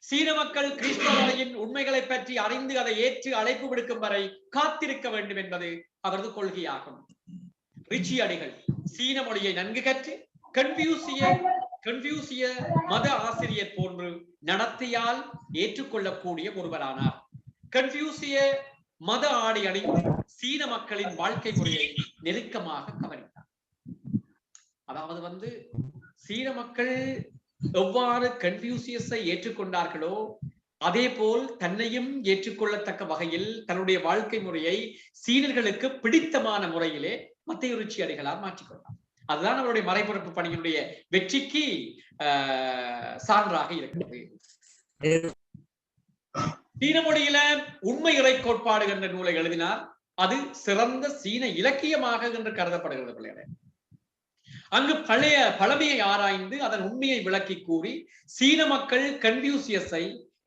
Speaker 1: சீன மக்கள் கிறிஸ்தவரின் உண்மைகளை பற்றி அறிந்து அதை ஏற்று அழைப்பு விடுக்கும் வரை காத்திருக்க வேண்டும் என்பது அவரது கொள்கையாகும். ரிச்சி அடிகள் சீன மொழியை நன்கு கற்று கன்ஃபியூசிய மத ஆசிரியர் போன்று நடத்தையால் ஏற்றுக்கொள்ளக்கூடிய ஒருவரானார். கன்ஃபியூசிய மத ஆடை அணிந்து சீன மக்களின் வாழ்க்கை முறையை நெருக்கமாக கவனித்தார். அதாவது சீன மக்கள் எவ்வாறு கன்ஃபியூசியஸை ஏற்றுக்கொண்டார்களோ அதே போல் தன்னையும் ஏற்றுக்கொள்ளத்தக்க வகையில் தன்னுடைய வாழ்க்கை முறையை சீனர்களுக்கு பிடித்தமான முறையிலே மத்தேயு ரிச்சி அடிகளார் மாற்றிக்கொண்டார். அதுதான் அவருடைய மறைபரப்பு பணியினுடைய வெற்றிக்கு சான்றாக இருக்கிறது. சீன மொழியில உண்மை இறை கோட்பாடு என்ற நூலை எழுதினார். அது சிறந்த சீன இலக்கியமாக என்று கருதப்படுகிறது. பிள்ளைகளே, அங்கு பழமையை ஆராய்ந்து அதன் உண்மையை விளக்கி கூறி சீன மக்கள் கன்ஃபியூசியஸை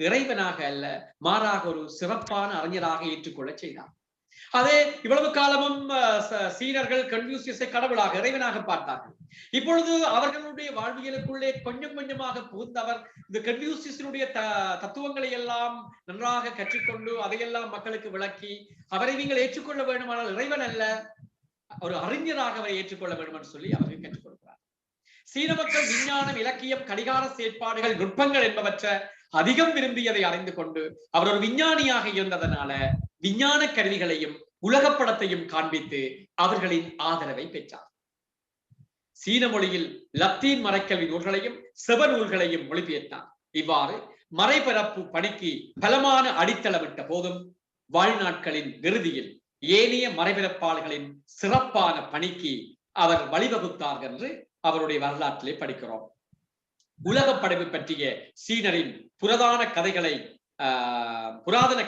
Speaker 1: இறைவனாக அல்ல, மாறாக ஒரு சிறப்பான அறிஞராக ஏற்றுக்கொள்ள செய்தார். அதே இவ்வளவு காலமும் சீனர்கள் கன்ஃபியூசியஸை கடவுளாக இறைவனாக பார்த்தார்கள். இப்பொழுது அவர்களுடைய வாழ்வியலுக்குள்ளே கொஞ்சம் கொஞ்சமாக புகுந்தவர் இந்த கன்ஃபியூசியஸினுடைய தத்துவங்களை எல்லாம் நன்றாக கற்றுக்கொண்டு அதையெல்லாம் மக்களுக்கு விளக்கி அவரை நீங்கள் ஏற்றுக்கொள்ள வேண்டுமானால் இறைவன் அல்ல, ஒரு அறிஞராக அவரை ஏற்றுக்கொள்ள வேண்டும் என்று சொல்லி அவர்கள் கற்றுக் கொடுக்கிறார். சீன மக்கள் விஞ்ஞானம், இலக்கியம், கடிகார செயற்பாடுகள், நுட்பங்கள் என்பவற்றை அதிகம் விரும்பியதை அறிந்து கொண்டு அவர் ஒரு விஞ்ஞானியாக இருந்ததனால விஞ்ஞான கருவிகளையும் உலகப்படத்தையும் காண்பித்து அவர்களின் ஆதரவை பெற்றார். சீன மொழியில் லத்தீன் மறைக்கல்வி நூல்களையும் செப நூல்களையும் மொழிபெயர்த்தார். இவ்வாறு மறைபரப்பு பணிக்கு பலமான அடித்தளமிட்ட போதும் வாழ்நாட்களின் இறுதியில் ஏனைய மறைபரப்பாளர்களின் சிறப்பான பணிக்கு அவர் வழிவகுத்தார் என்று அவருடைய வரலாற்றிலே படிக்கிறோம். உலக படைப்பு பற்றிய சீனரின் புராதன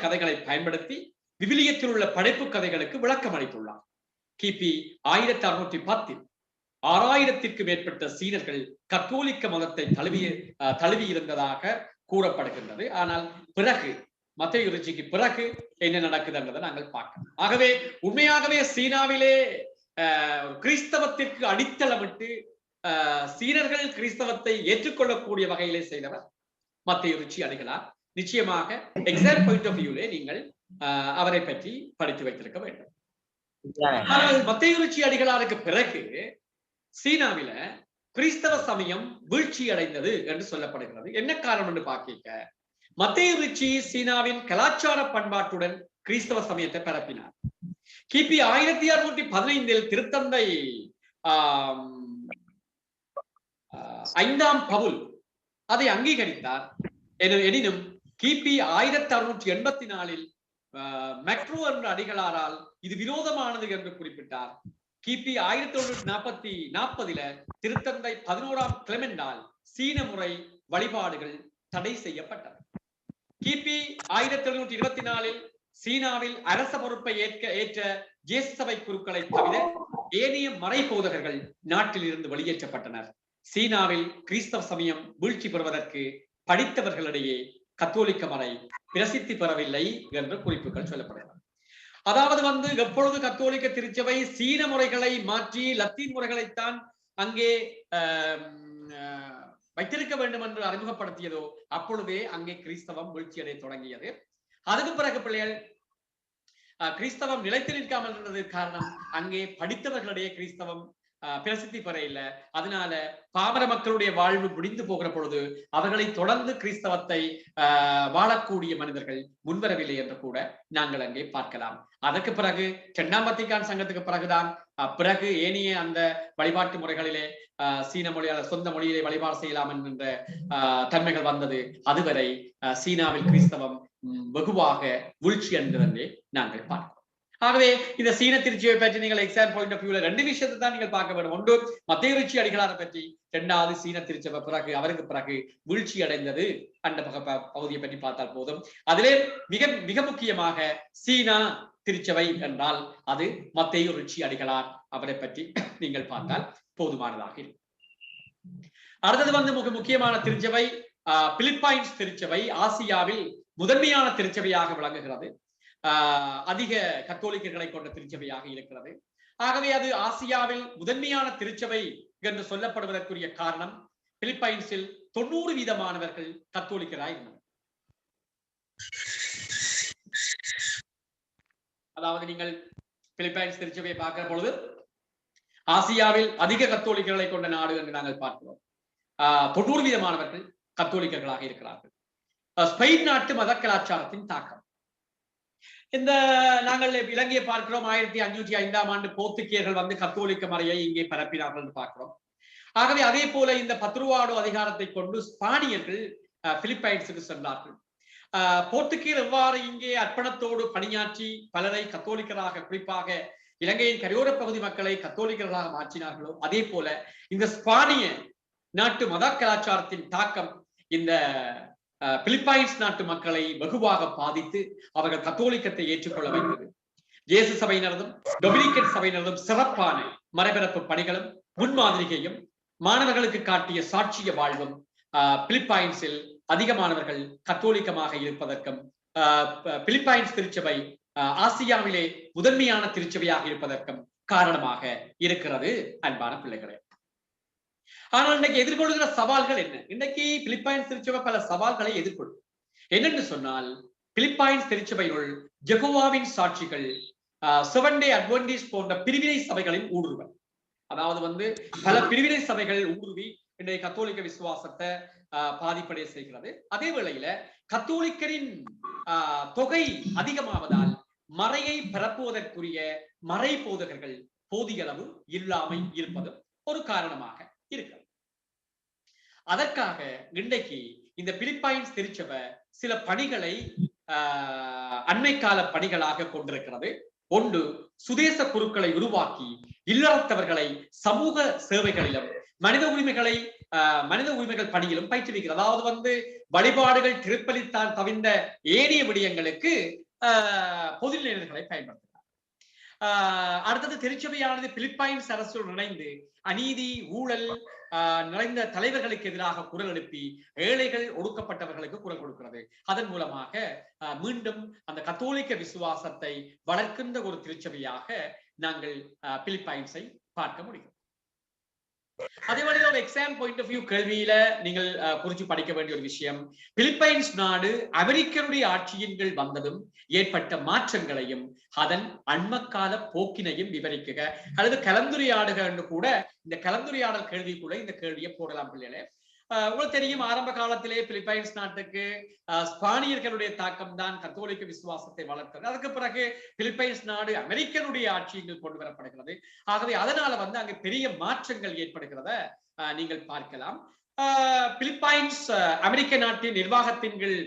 Speaker 1: கதைகளை பயன்படுத்தி விவிலியத்தில் உள்ள படைப்பு கதைகளுக்கு விளக்கம் அளித்துள்ளார். கிபி 1610 6000க்கு மேற்பட்ட சீனர்கள் கத்தோலிக்க மதத்தை தழுவி இருந்ததாக கூறப்படுகின்றது. ஆனால் பிறகு மத்தேயு ருச்சிக்கு பிறகு என்ன நடக்குதுன்றதை நாங்கள் பார்க்கணும். ஆகவே உண்மையாகவே சீனாவிலே கிறிஸ்தவத்திற்கு அடித்தளமிட்டு சீனர்கள் கிறிஸ்தவத்தை ஏற்றுக்கொள்ளக்கூடிய வகையிலே செய்தவர் மத்தேயு ருச்சி அடிகளார். நிச்சயமாக எக்ஸாம் பாயிண்ட் ஆஃப் வியூலே நீங்கள் அவரை பற்றி படித்து வைத்திருக்க வேண்டும். ஆனால் மத்தேயு ருச்சி அடிகளாருக்கு பிறகு சீனாவில கிறிஸ்தவ சமயம் வீழ்ச்சி அடைந்தது என்று சொல்லப்படுகிறது. என்ன காரணம் என்று பார்க்க, மத்தேயு ருச்சி சீனாவின் கலாச்சார பண்பாட்டுடன் கிறிஸ்தவ சமயத்தை பரப்பினார். கிபி 1615 திருத்தந்தை 5ஆம் பவுல் அதை அங்கீகரித்தார். எனினும் கிபி 1684 மெக்ரோ என்ற அடிகளாரால் இது விரோதமானது என்று குறிப்பிட்டார். கிபி 1140 திருத்தந்தை 11ஆம் கிளெமெண்டால் சீன முறை வழிபாடுகள் தடை செய்யப்பட்டன. கிபி 1724 சீனாவில் அரச பொறுப்பை ஏற்ற ஜேசு சபை குருக்களை தவிர ஏனைய மறை போதகர்கள் நாட்டில் இருந்து வெளியேற்றப்பட்டனர். சீனாவில் கிறிஸ்தவ சமயம் வீழ்ச்சி பெறுவதற்கு படித்தவர்களிடையே கத்தோலிக்க மறை பிரசித்தி பெறவில்லை என்று குறிப்புகள் சொல்லப்படுகிறது. அதாவது எப்பொழுது கத்தோலிக்க திருச்சபை சீன முறைகளை மாற்றி லத்தீன் முறைகளைத்தான் அங்கே வைத்திருக்க வேண்டும் என்று அறிமுகப்படுத்தியதோ அப்பொழுதே அங்கே கிறிஸ்தவம் வீழ்ச்சியடைய தொடங்கியது. அதுக்கு பிறகு பிள்ளைகள் கிறிஸ்தவம் நிலைத்து நிற்காமல் இருந்தது காரணம் அங்கே படித்தவர்களுடைய கிறிஸ்தவம் பிரசித்தி பெற இல்லை. அதனால பாமர மக்களுடைய வாழ்வு முடிந்து போகிற பொழுது அவர்களை தொடர்ந்து கிறிஸ்தவத்தை வாழக்கூடிய மனிதர்கள் முன்வரவில்லை என்று கூட நாங்கள் அங்கே பார்க்கலாம். அதற்கு பிறகு 2ஆம் வத்திக்கான் சங்கத்துக்கு பிறகுதான் பிறகு ஏனைய அந்த வழிபாட்டு முறைகளிலே சீன மொழியால் சொந்த மொழியிலே வழிபாடு செய்யலாம் என்கின்ற தன்மைகள் வந்தது. அதுவரை சீனாவில் கிறிஸ்தவம் வெகுவாக வீழ்ச்சி அடைந்ததை நாங்கள் பார்க்கிறோம். ஆகவே இந்த சீன திருச்சியை பற்றி நீங்கள் எக்ஸாம் பாயிண்ட் ஆஃப் வியூல 2 விஷயத்தை தான் நீங்கள் பார்க்க வேண்டும். ஒன்று மத்தேயு ருச்சி அடிகளாரை பற்றி, 2வது சீன திருச்சபை பிறகு அவருக்கு பிறகு வீழ்ச்சி அடைந்தது அந்த பகுதியை பற்றி பார்த்தால் போதும். அதிலே மிக மிக முக்கியமாக சீனா திருச்சபை என்றால் அது மத்தேயு ருச்சி அடிகளார், அவரை பற்றி நீங்கள் பார்த்தால் போதுமானதாக இருக்கும். அடுத்தது மிக முக்கியமான திருச்சபை பிலிப்பைன்ஸ் திருச்சபை. ஆசியாவில் முதன்மையான திருச்சபையாக விளங்குகிறது. அதிக கத்தோலிக்கர்களை கொண்ட திருச்சபையாக இருக்கிறது. ஆகவே அது ஆசியாவில் முதன்மையான திருச்சபை என்று சொல்லப்படுவதற்குரிய காரணம் பிலிப்பைன்ஸில் 90% கத்தோலிக்கராய் இருந்தனர். அதாவது நீங்கள் பிலிப்பைன்ஸ் திருச்சபையை பார்க்கிற பொழுது ஆசியாவில் அதிக கத்தோலிக்கர்களை கொண்ட நாடு என்று நாங்கள் பார்க்கிறோம். 90% கத்தோலிக்கர்களாக இருக்கிறார்கள். ஸ்பெயின் நாட்டு மத கலாச்சாரத்தின் தாக்கம் இந்த நாங்கள் இலங்கையை பார்க்கிறோம். 1505ஆம் ஆண்டு போர்த்துகீயர்கள் கத்தோலிக்க மறையை இங்கே பரப்பினார்கள் என்று பார்க்கிறோம். ஆகவே அதே போல இந்த பத்ருவாடோ அதிகாரத்தை கொண்டு ஸ்பானியர்கள் பிலிப்பைன்ஸுக்கு சென்றார்கள். போர்த்துகீயர் எவ்வாறு இங்கே அர்ப்பணத்தோடு பணியாற்றி பலரை கத்தோலிக்கராக, குறிப்பாக இலங்கையின் கரையோர பகுதி மக்களை கத்தோலிக்கர்களாக மாற்றினார்களோ அதே போல இந்த ஸ்பானிய நாட்டு மத கலாச்சாரத்தின் தாக்கம் இந்த பிலிப்பைன்ஸ் நாட்டு மக்களை வெகுவாக பாதித்து அவர்கள் கத்தோலிக்கத்தை ஏற்றுக்கொள்ள வைத்தது. இயேசு சபையினரதும் டொமினிக்கன் சபையினரதும் சிறப்பான மரபிறப்பு பணிகளும் முன்மாதிரிகையும் மாணவர்களுக்கு காட்டிய சாட்சிய வாழ்வும் பிலிப்பைன்ஸில் அதிகமானவர்கள் கத்தோலிக்கமாக இருப்பதற்கும் பிலிப்பைன்ஸ் திருச்சபை ஆசியாவிலே முதன்மையான திருச்சபையாக இருப்பதற்கும் காரணமாக இருக்கிறது. அன்பான பிள்ளைகளே, ஆனால் இன்னைக்கு எதிர்கொள்கிற சவால்கள் என்ன? இன்னைக்கு பிலிப்பைன்ஸ் திருச்சபை பல சவால்களை எதிர்கொள்ளும். என்னென்று சொன்னால், பிலிப்பைன்ஸ் திருச்சபையினுள் ஜெகோவாவின் சாட்சிகள், செவன் டே அட்வென்டிஸ்ட் போன்ற பிரிவினை சபைகளின் ஊடுருவல். அதாவது பல பிரிவினை சபைகள் ஊடுருவி இன்றைய கத்தோலிக்க விசுவாசத்தை பாதிப்படைய செய்கிறது. அதே வேளையில கத்தோலிக்கரின் தொகை அதிகமாவதால் மறையை பரப்புவதற்குரிய மறை போதகர்கள் போதிய அளவு இல்லாமை இருப்பதும் ஒரு காரணமாக இருக்கிறது. அதற்காக இன்றைக்கு இந்த பிலிப்பைன்ஸ் திருச்சபை சில பணிகளை அண்மை கால பணிகளாக கொண்டிருக்கிறது. ஒன்று, சுதேச குருக்களை உருவாக்கி இல்லறத்தவர்களை சமூக சேவைகளிலும் மனித உரிமைகள் பணியிலும் பயிற்றுவிக்கிறது. அதாவது வழிபாடுகள் திருப்பலித்தான் தவிர்ந்த ஏனைய விடயங்களுக்கு பொது நிலையங்களை பயன்படுத்துகிறார். அடுத்தது திருச்சபையானது பிலிப்பைன்ஸ் அரசுடன் இணைந்து அநீதி ஊழல் நிறைந்த தலைவர்களுக்கு எதிராக குரல் எழுப்பி ஏழைகள் ஒடுக்கப்பட்டவர்களுக்கு குரல் கொடுக்கிறது. அதன் மூலமாக மீண்டும் அந்த கத்தோலிக்க விசுவாசத்தை வளர்க்கின்ற ஒரு திருச்சபையாக நாங்கள் பிலிப்பைன்ஸை பார்க்க முடியும். அதே மாதிரி ஒரு எக்ஸாம் பாயிண்ட் ஆஃப் வியூ கேள்வியில நீங்கள் குறிச்சு படிக்க வேண்டிய ஒரு விஷயம், பிலிப்பைன்ஸ் நாடு அமெரிக்கனுடைய ஆட்சியின் கீழ் வந்ததும் ஏற்பட்ட மாற்றங்களையும் அதன் அண்மக்கால போக்கினையும் விவரிக்குக அல்லது கலந்துரையாடுக என்று கூட இந்த கலந்துரையாடல் கேள்வி கூட இந்த கேள்வியை போடலாம் பிள்ளைகளே. உங்களுக்கு தெரியும், ஆரம்ப காலத்திலே பிலிப்பைன்ஸ் நாட்டுக்கு ஸ்பானியர்களுடைய தாக்கம் தான் கத்தோலிக்க விசுவாசத்தை வளர்க்கிறது. அதுக்கு பிறகு பிலிப்பைன்ஸ் நாடு அமெரிக்கனுடைய ஆட்சியில் கொண்டு வரப்படுகிறது. ஆகவே அதனால அங்கு பெரிய மாற்றங்கள் ஏற்படுகிறத நீங்கள் பார்க்கலாம். பிலிப்பைன்ஸ் அமெரிக்க நாட்டின் நிர்வாகத்தின் கீழ்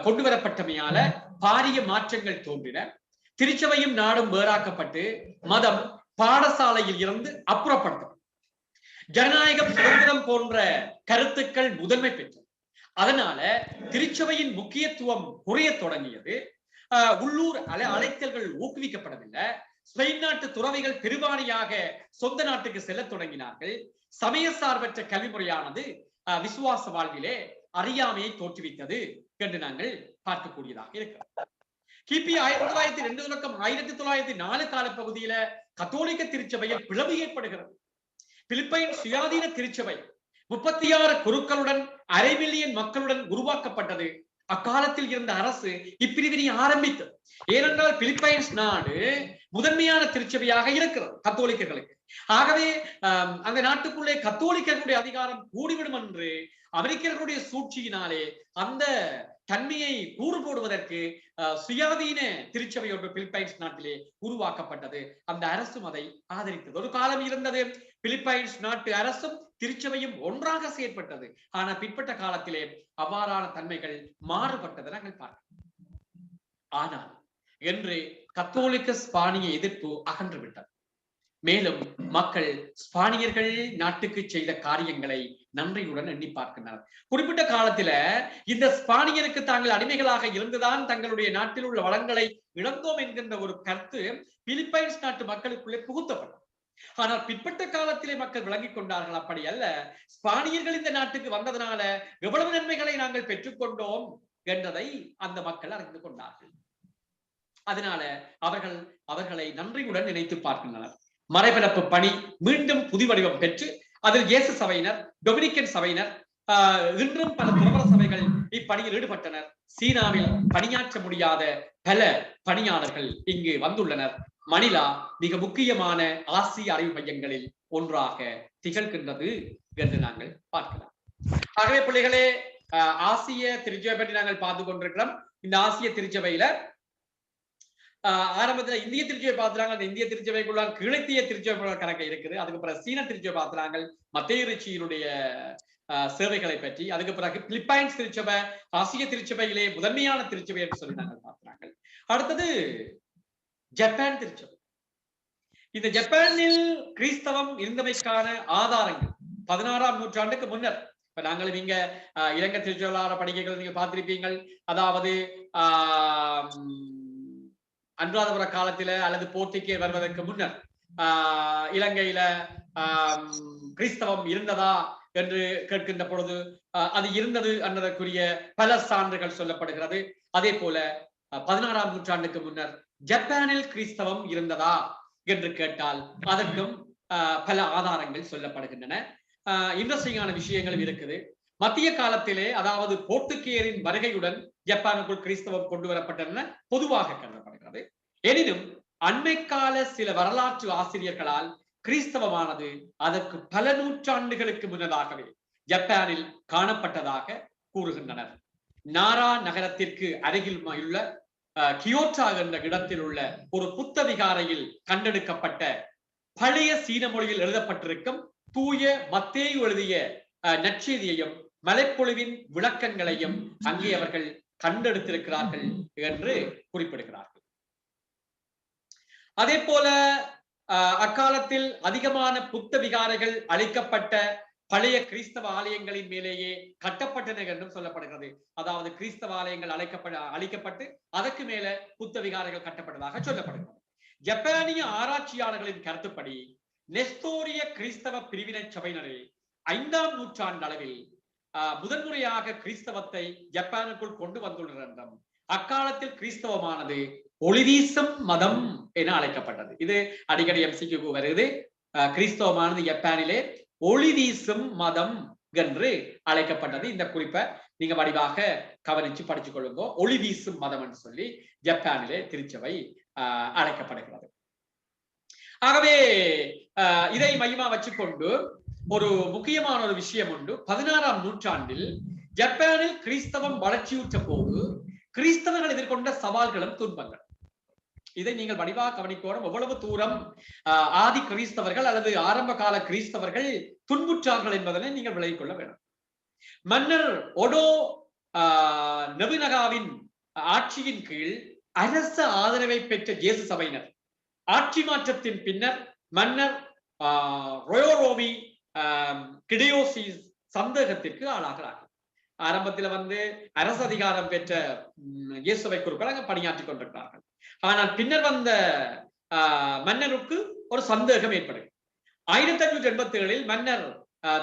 Speaker 1: கொண்டு வரப்பட்டமையால பாரிய மாற்றங்கள் தோன்றின. திருச்சபையும் நாடும் வேறாக்கப்பட்டு மதம் பாடசாலையில் இருந்து அப்புறப்படுத்தப்பட்டது. ஜனநாயகம் சுதந்திரம் போன்ற கருத்துக்கள் முதன்மை பெற்றது. அதனால திருச்சபையின் முக்கியத்துவம் குறைய தொடங்கியது. உள்ளூர் அழைத்தல்கள் ஊக்குவிக்கப்படவில்லை. ஸ்பெயின் நாட்டு துறவிகள் பெருவாரியாக சொந்த நாட்டுக்கு செல்ல தொடங்கினார்கள். சமய சார்பற்ற கல்விமுறையானது விசுவாச வாழ்விலே அறியாமையை தோற்றுவித்தது என்று நாங்கள் பார்க்கக்கூடியதாக இருக்கிறது. கிபி 1902 தொடக்கம் 1904 கால பகுதியில கத்தோலிக்க திருச்சபையில் பிளவு ஏற்படுகிறது. பிலிப்பைன் சுயாதீன திருச்சபை 36 குருக்களுடன் 1/2 மில்லியன் மக்களுடன் உருவாக்கப்பட்டது. அக்காலத்தில் இருந்த அரசு இப்பிரிவினை ஆரம்பித்தது. ஏனென்றால் பிலிப்பைன்ஸ் நாடு முதன்மையான திருச்சபையாக இருக்கிறது கத்தோலிக்கர்களுக்கு. ஆகவே அந்த நாட்டுக்குள்ளே கத்தோலிக்கர்களுடைய அதிகாரம் கூடிவிடும் என்று அமெரிக்கர்களுடைய சூழ்ச்சியினாலே அந்த தன்மையை கூறு போடுவதற்கு சுயாதீன திருச்சபை ஒன்று பிலிப்பைன்ஸ் நாட்டிலே உருவாக்கப்பட்டது. அந்த அரசும் அதை ஆதரித்தது. ஒரு காலம் இருந்தது, பிலிப்பைன்ஸ் நாட்டு அரசும் திருச்சபையும் ஒன்றாக செயற்பட்டது. ஆனால் பிற்பட்ட காலத்திலே அவ்வாறான தன்மைகள் மாறுபட்டதை நாங்கள் பார்க்கிறோம். ஆனால் என்று கத்தோலிக்க ஸ்பானிய எதிர்ப்பு அகன்று விட்டது. மேலும் மக்கள் ஸ்பானியர்கள் நாட்டுக்கு செய்த காரியங்களை நன்றியுடன் எண்ணி பார்க்கின்றனர். குறிப்பிட்ட காலத்துல இந்த ஸ்பானியருக்கு தாங்கள் அடிமைகளாக இருந்துதான் தங்களுடைய நாட்டில் உள்ள வளங்களை இழந்தோம் என்கின்ற ஒரு கருத்து பிலிப்பைன்ஸ் நாட்டு மக்களுக்குள்ளே புகுத்தப்பட்டது. ஆனால் பிற்பட்ட காலத்திலே மக்கள் விளங்கிக் கொண்டார்கள், அப்படி அல்ல, ஸ்பானியர்கள் இந்த நாட்டுக்கு வந்ததனால எவ்வளவு நன்மைகளை நாங்கள் பெற்றுக்கொண்டோம் என்றதை அந்த மக்கள் அறிந்து கொண்டார்கள். அதனால அவர்களை நன்றியுடன் நினைத்து பார்க்கின்றனர். மறைபரப்பு பணி மீண்டும் புது வடிவம் பெற்று அதில் இயேசு சபையினர், டொமினிக்கன் சபையினர், இன்றும் பல துறவற சபைகள் இப்பணியில் ஈடுபட்டனர். சீனாவில் பணியாற்ற முடியாத பல பணியாளர்கள் இங்கு வந்துள்ளனர். மணிலா மிக முக்கியமான ஆசிய அறிவு மையங்களில் ஒன்றாக திகழ்கின்றது என்று நாங்கள் பார்க்கலாம். ஆகவே பிள்ளைகளே, ஆசிய திருச்சபை பற்றி நாங்கள் பார்த்து கொண்டிருக்கிறோம். இந்த ஆசிய திருச்சபையில ஆரம்பத்துல இந்திய திருச்சபை பார்த்துறாங்க. அந்த இந்திய திருச்சபைக்குள்ள கிழத்திய திருச்சபை கணக்கு இருக்குது. அதுக்கு பிறகு சீன திருச்சபை பார்த்துறாங்க, மத்திய ரிச்சியினுடைய சேவைகளை பற்றி. அதுக்கு பிறகு பிலிப்பைன்ஸ் திருச்சபை ஆசிய திருச்சபையிலே முதன்மையான திருச்சபை என்று சொல்லி நாங்கள் பார்க்கிறாங்க. அடுத்தது ஜப்பான் திருச்சபை. இந்த ஜப்பானில் கிறிஸ்தவம் இருந்தமைக்கான ஆதாரங்கள் 16ஆம் நூற்றாண்டுக்கு முன்னர். இப்ப நாங்களும் இங்க இலங்கை திருச்சபையாளர் படிக்கைகள் நீங்க பார்த்திருப்பீங்கள். அதாவது அனுராதபுர காலத்தில அல்லது போர்த்துகே வருவதற்கு முன்னர் இலங்கையில கிறிஸ்தவம் இருந்ததா என்று கேட்கின்ற பொழுது அது இருந்தது என்பதற்குரிய பல சான்றுகள் சொல்லப்படுகிறது. அதே போல 16ஆம் நூற்றாண்டுக்கு முன்னர் ஜப்பானில் கிறிஸ்தவம் இருந்ததா என்று கேட்டால் அதற்கும் பல ஆதாரங்கள் சொல்லப்படுகின்றன. இன்ட்ரெஸ்டிங்கான விஷயங்களும் இருக்குது. மத்திய காலத்திலே, அதாவது போர்த்துகேயரின் வருகையுடன் ஜப்பானுக்குள் கிறிஸ்தவம் கொண்டு வரப்பட்டன பொதுவாக கருதப்படுகிறது. எனினும் அண்மை கால சில வரலாற்று ஆசிரியர்களால் கிறிஸ்தவமானது அதற்கு பல நூற்றாண்டுகளுக்கு முன்னதாகவே ஜப்பானில் காணப்பட்டதாக கூறுகின்றனர். நாரா நகரத்திற்கு அருகில் உள்ள கியோட்டோ என்ற இடத்தில் உள்ள ஒரு புத்த விகாரையில் கண்டெடுக்கப்பட்ட பழைய சீன மொழியில் எழுதப்பட்டிருக்கும் தூய மத்தேயு எழுதிய நற்செய்தியையும் மலைப்பொழிவின் விளக்கங்களையும் அங்கே அவர்கள் கண்டெடுத்திருக்கிறார்கள் என்று குறிப்பிடுகிறார்கள். அதே போல அக்காலத்தில் அதிகமான புத்த விகாரைகள் அழிக்கப்பட்ட பழைய கிறிஸ்தவ ஆலயங்களின் மேலேயே கட்டப்பட்டன என்றும் சொல்லப்படுகிறது. அதாவது கிறிஸ்தவ ஆலயங்கள் அழிக்கப்பட்டு அதற்கு மேல புத்த விகாரைகள் கட்டப்பட்டதாக சொல்லப்படுகிறது. ஜப்பானிய ஆராய்ச்சியாளர்களின் கருத்துப்படி நெஸ்தோரிய கிறிஸ்தவ பிரிவினை சபையினரே 5ஆம் நூற்றாண்டு அளவில் முதன்முறையாக கிறிஸ்தவத்தை ஜப்பானுக்குள் கொண்டு வந்துள்ளனர் என்றும் அக்காலத்தில் கிறிஸ்தவமானது ஒளிவீசும் மதம் என அழைக்கப்பட்டது. இது அடிக்கடி எம்சிக்கு வருது. கிறிஸ்தவமானது ஜப்பானிலே ஒளிவீசும் மதம் என்று அழைக்கப்பட்டது. இந்த குறிப்பை நீங்க வடிவாக கவனிச்சு படிச்சுக் கொள்ளுங்க. ஒளிவீசும் மதம் என்று சொல்லி ஜப்பானிலே திருச்சபை அழைக்கப்படுகிறது. ஆகவே இதை மையமா வச்சுக்கொண்டு ஒரு முக்கியமான ஒரு விஷயம் உண்டு. 16ஆம் நூற்றாண்டில் ஜப்பானில் கிறிஸ்தவம் வளர்ச்சியுற்ற போது கிறிஸ்தவர்கள் எதிர்கொண்ட சவால்களும் துன்பங்கள், இதை நீங்கள் வடிவாக கவனிக்கணும். எவ்வளவு தூரம் ஆதி கிறிஸ்தவர்கள் அல்லது ஆரம்ப கால கிறிஸ்தவர்கள் துன்புற்றார்கள் என்பதனை நீங்கள் விளங்கிக் கொள்ள வேண்டும். மன்னர் ஒடோ நபுநகாவின் ஆட்சியின் கீழ் அரச ஆதரவை பெற்ற ஜேசு சபையினர் ஆட்சி மாற்றத்தின் பின்னர் மன்னர் ரொயோரோவி கிடியோசிஸ் சந்தேகத்திற்கு ஆளாகிறார்கள். ஆரம்பத்தில் அரசு அதிகாரம் பெற்ற இயேசுவை குருக்கள் அங்க பணியாற்றி கொண்டிருக்கிறார்கள். ஆனால் பின்னர் வந்த மன்னருக்கு ஒரு சந்தேகம் ஏற்படும். 1587 மன்னர்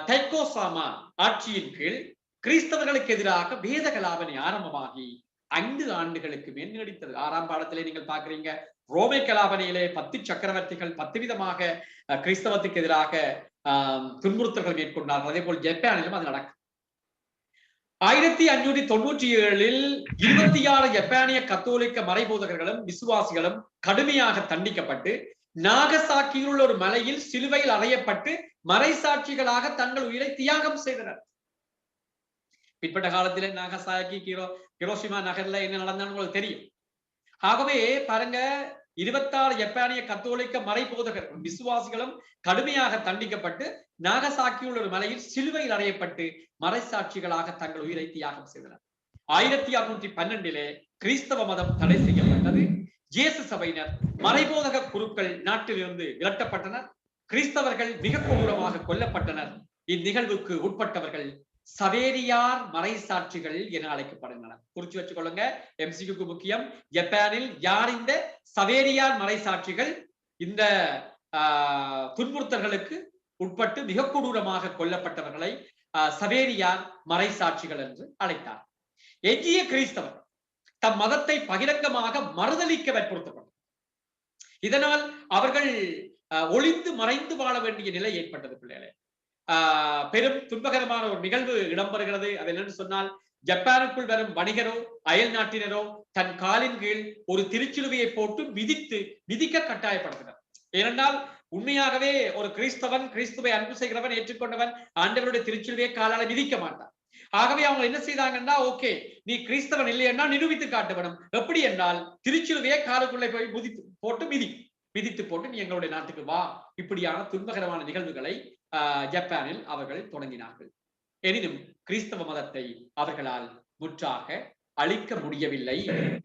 Speaker 1: தைக்கோசாமா ஆட்சியின் கீழ் கிறிஸ்தவர்களுக்கு எதிராக வேத கலாபனை ஆரம்பமாகி 5 ஆண்டுகளுக்கு மேல் நீடித்தது. 6ஆம் பாடத்திலே நீங்கள் பார்க்கிறீங்க, ரோமை கலாபனையிலே 10 சக்கரவர்த்திகள் 10 விதமாக கிறிஸ்தவத்துக்கு எதிராக துன்புறுத்தல்கள் மேற்கொண்டார்கள். அதே போல் ஜப்பானிலும் அது நடக்கும். 1597 26 ஜப்பானிய கத்தோலிக்க மறைபோதகர்களும் விசுவாசிகளும் கடுமையாக தண்டிக்கப்பட்டு நாகசாக்கியில் உள்ள ஒரு மலையில் சிலுவையில் அறையப்பட்டு மறைசாட்சிகளாக தங்கள் உயிரை தியாகம் செய்தனர். பிற்பட்ட காலத்திலே நாகசாக்கி ஹிரோஷிமா நகர்ல என்ன நடந்தான்னு உங்களுக்கு தெரியும். ஆகவே பாருங்க, 26 ஜப்பானிய கத்தோலிக்க மறைபோதகர்களும் விசுவாசிகளும் கடுமையாக தண்டிக்கப்பட்டு நாகசாக்கியில் ஒரு மலையில் சிலுவையில் அறையப்பட்டு மறைசாட்சிகளாக தங்கள் உயிரை தியாகம் செய்தனர். 1612 கிறிஸ்தவ மதம் தடை செய்யப்பட்டது. ஜேசு சபையினர் மறைபோதக குருக்கள் நாட்டிலிருந்து விரட்டப்பட்டனர். கிறிஸ்தவர்கள் மிக கொடூரமாக கொல்லப்பட்டனர். இந்நிகழ்வுக்கு உட்பட்டவர்கள் சவேரியார் மறைசாட்சிகள் என அழைக்கப்படுகின்றனர். குறிச்சு வச்சுக்கொள்ளுங்க, எம்சிக்கு முக்கியம். ஜப்பானில் யார் இந்த சவேரியார் மறைசாட்சிகள்? இந்த துன்புறுத்தல்களுக்கு உட்பட்டு மிக கொடூரமாக கொல்லப்பட்டவர்களை சவேரியார் மறைசாட்சிகள் என்று அழைத்தார். எஞ்சிய கிறிஸ்தவர் தம் மதத்தை பகிரங்கமாக மறுதலிக்க வற்புறுத்தப்பட்டது. இதனால் அவர்கள் ஒளிந்து மறைந்து வாழ வேண்டிய நிலை ஏற்பட்டது. பிள்ளைகளே, பெரும் துன்பகரமான ஒரு நிகழ்வு இடம்பெறுகிறது. அது என்னன்னு சொன்னால், ஜப்பானுக்குள் வரும் வணிகரோ அயல் நாட்டினரோ தன் காலின் கீழ் ஒரு திருச்சிலுவையை போட்டு விதிக்க கட்டாயப்படுத்தினர். ஏனென்றால் உண்மையாகவே ஒரு கிறிஸ்தவன், கிறிஸ்துவை அன்பு செய்கிறவன், ஏற்றுக்கொண்டவன் திருச்சிலுவையை திருச்சிலுவையை காலால விதிக்க மாட்டான். ஆகவே அவங்க என்ன செய்தாங்கன்னா, ஓகே, நீ கிறிஸ்தவன் இல்லைன்னா நிரூபித்து காட்ட வேணும். எப்படி என்றால் திருச்சிலுவையை காலுக்குள்ளே போய் விதித்து போட்டு நீ எங்களுடைய நாட்டுக்கு வா. இப்படியான துன்பகரமான நிகழ்வுகளை ஜப்பானில் அவர்கள் தொடங்கினார்கள். எனினும் கிறிஸ்தவ மதத்தை அவர்களால் முற்றாக அழிக்க முடியவில்லை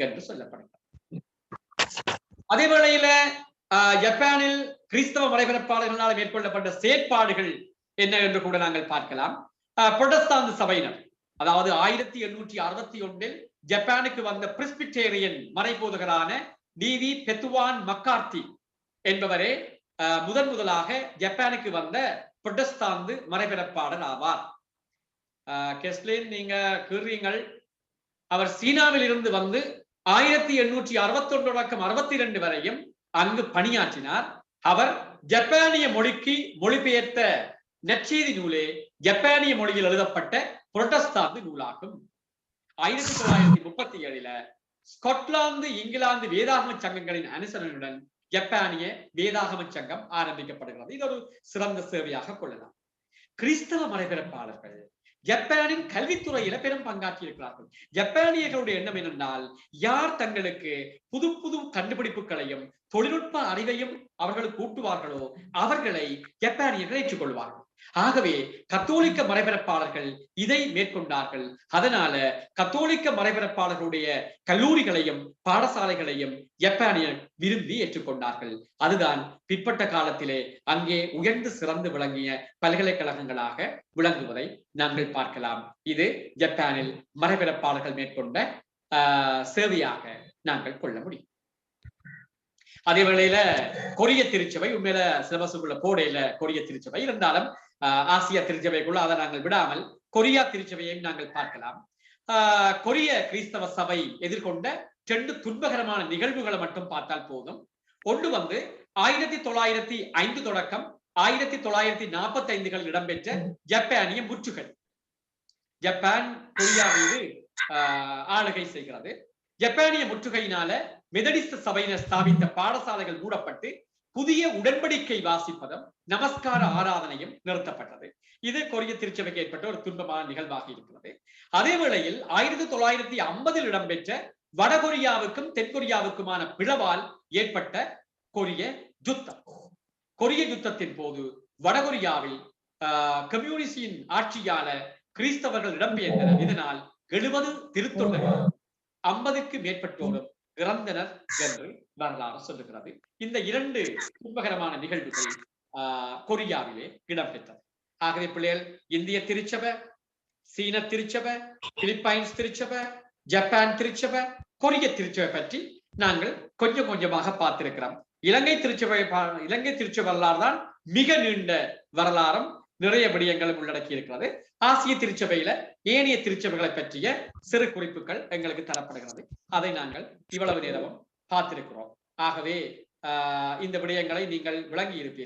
Speaker 1: என்று சொல்லப்படுகிறது. அதே வேளையில ஜப்பானில் கிறிஸ்தவ மறைபரப்பாளர்களால் மேற்கொள்ளப்பட்ட செயற்பாடுகள் என்ன என்று கூட நாங்கள் பார்க்கலாம். புரொட்டஸ்டாந்து சபையினர், அதாவது 1861 ஜப்பானுக்கு வந்த பிரெஸ்பிட்டேரியன் மறைபோதகரான டிவி பெத்துவான் மக்கார்த்தி என்பவரே முதலாக ஜப்பானுக்கு வந்த புரொட்டஸ்டாந்து மறைபரப்பாளர் ஆவார். கெஸ்லின், நீங்க கூறுறீங்கள், அவர் சீனாவில் இருந்து வந்து 1861 தொடக்கம் 62 வரையும் அங்கு பணியாற்றினார். அவர் ஜப்பானிய மொழிக்கு மொழிபெயர்த்த நற்செய்தி நூலே ஜப்பானிய மொழியில் எழுதப்பட்ட புரொட்டஸ்டாந்து நூலாகும். 1937 ஸ்காட்லாந்து இங்கிலாந்து வேதாகம சங்கங்களின் அனுசரணையுடன் ஜப்பானிய வேதாகம சங்கம் ஆரம்பிக்கப்படுகிறது. இது ஒரு சிறந்த சேவையாக கொள்ளலாம். கிறிஸ்தவ மறைபரப்பாளர்கள் ஜப்பானின் கல்வித்துறையில பெரும் பங்காற்றி இருக்கிறார்கள். ஜப்பானியர்களுடைய எண்ணம் என்னென்றால், யார் தங்களுக்கு புது புது கண்டுபிடிப்புகளையும் தொழில்நுட்ப அறிவையும் அவர்களுக்கு ஊட்டுவார்களோ அவர்களை ஜப்பானியர்கள் ஏற்றுக்கொள்வார்கள். ஆகவே கத்தோலிக்க மறைபரப்பாளர்கள் இதை மேற்கொண்டார்கள். அதனால கத்தோலிக்க மறைபரப்பாளர்களுடைய கல்லூரிகளையும் பாடசாலைகளையும் ஜப்பானியர் விரும்பி ஏற்றுக்கொண்டார்கள். அதுதான் பிற்பட்ட காலத்திலே அங்கே உயர்ந்து சிறந்து விளங்கிய பல்கலைக்கழகங்களாக விளங்குவதை நாங்கள் பார்க்கலாம். இது ஜப்பானில் மறைபரப்பாளர்கள் மேற்கொண்ட சேவையாக நாங்கள் கொள்ள முடியும். அதே வேளையில கொரிய திருச்சபை உண்மையில சிலபஸுக்குள்ள போடையில கொரிய திருச்சபை இருந்தாலும் ஆசியா திருச்சபைக்குள்ள அதை நாங்கள் விடாமல் கொரியா திருச்சபையையும் நாங்கள் பார்க்கலாம். கொரிய கிறிஸ்தவ சபை எதிர்கொண்ட 2 துன்பகரமான நிகழ்வுகளை மட்டும் பார்த்தால் போதும். ஒன்று 1905 தொடக்கம் 1945 இடம்பெற்ற ஜப்பானிய முற்றுகை. ஜப்பான் கொரியா மீது ஆளுகை செய்கிறது. ஜப்பானிய முற்றுகையினால மெதடிஸ்ட் சபையினர் ஸ்தாபித்த பாடசாலைகள் மூடப்பட்டு புதிய உடன்படிக்கை வாசிப்பதும் நமஸ்கார ஆராதனையும் நிறுத்தப்பட்டது. இது கொரிய திருச்சபைக்கு ஏற்பட்ட ஒரு துன்பமான நிகழ்வாக இருக்கிறது. அதே வேளையில் 1950 இடம்பெற்ற வடகொரியாவுக்கும் தென்கொரியாவுக்குமான பிளவால் ஏற்பட்ட கொரிய யுத்தம். கொரிய யுத்தத்தின் போது வடகொரியாவில் கம்யூனிஸ்டின் ஆட்சியால கிறிஸ்தவர்கள் இடம்பெயர்ந்தனர். இதனால் 70 திருத்தொண்டர்கள் 50க்கு மேற்பட்டோரும் இறந்தனர் என்று வரலாறு சொல்லுகிறது. இந்த 2 துன்பகரமான நிகழ்வுகள் கொரியாவிலே இடம்பெற்றது. ஆகவே பிள்ளைகள், இந்திய திருச்சபை, சீன திருச்சபை, பிலிப்பைன்ஸ் திருச்சபை, ஜப்பான் திருச்சபை, கொரிய திருச்சபை பற்றி நாங்கள் கொஞ்சம் கொஞ்சமாக பார்த்திருக்கிறோம். இலங்கை திருச்சபை வரலாறு தான் மிக நீண்ட வரலாறும் நிறைய விடயங்களும் உள்ளடக்கி இருக்கிறது. ஆசிய திருச்சபையில ஏனைய திருச்சபைகளை பற்றிய சிறு குறிப்புகள் எங்களுக்கு தரப்படுகிறது. அதை நாங்கள் இவ்வளவு நேரமும் பார்த்திருக்கிறோம். ஆகவே இந்த விடயங்களை நீங்கள் விளங்கி இருப்பீர்கள்.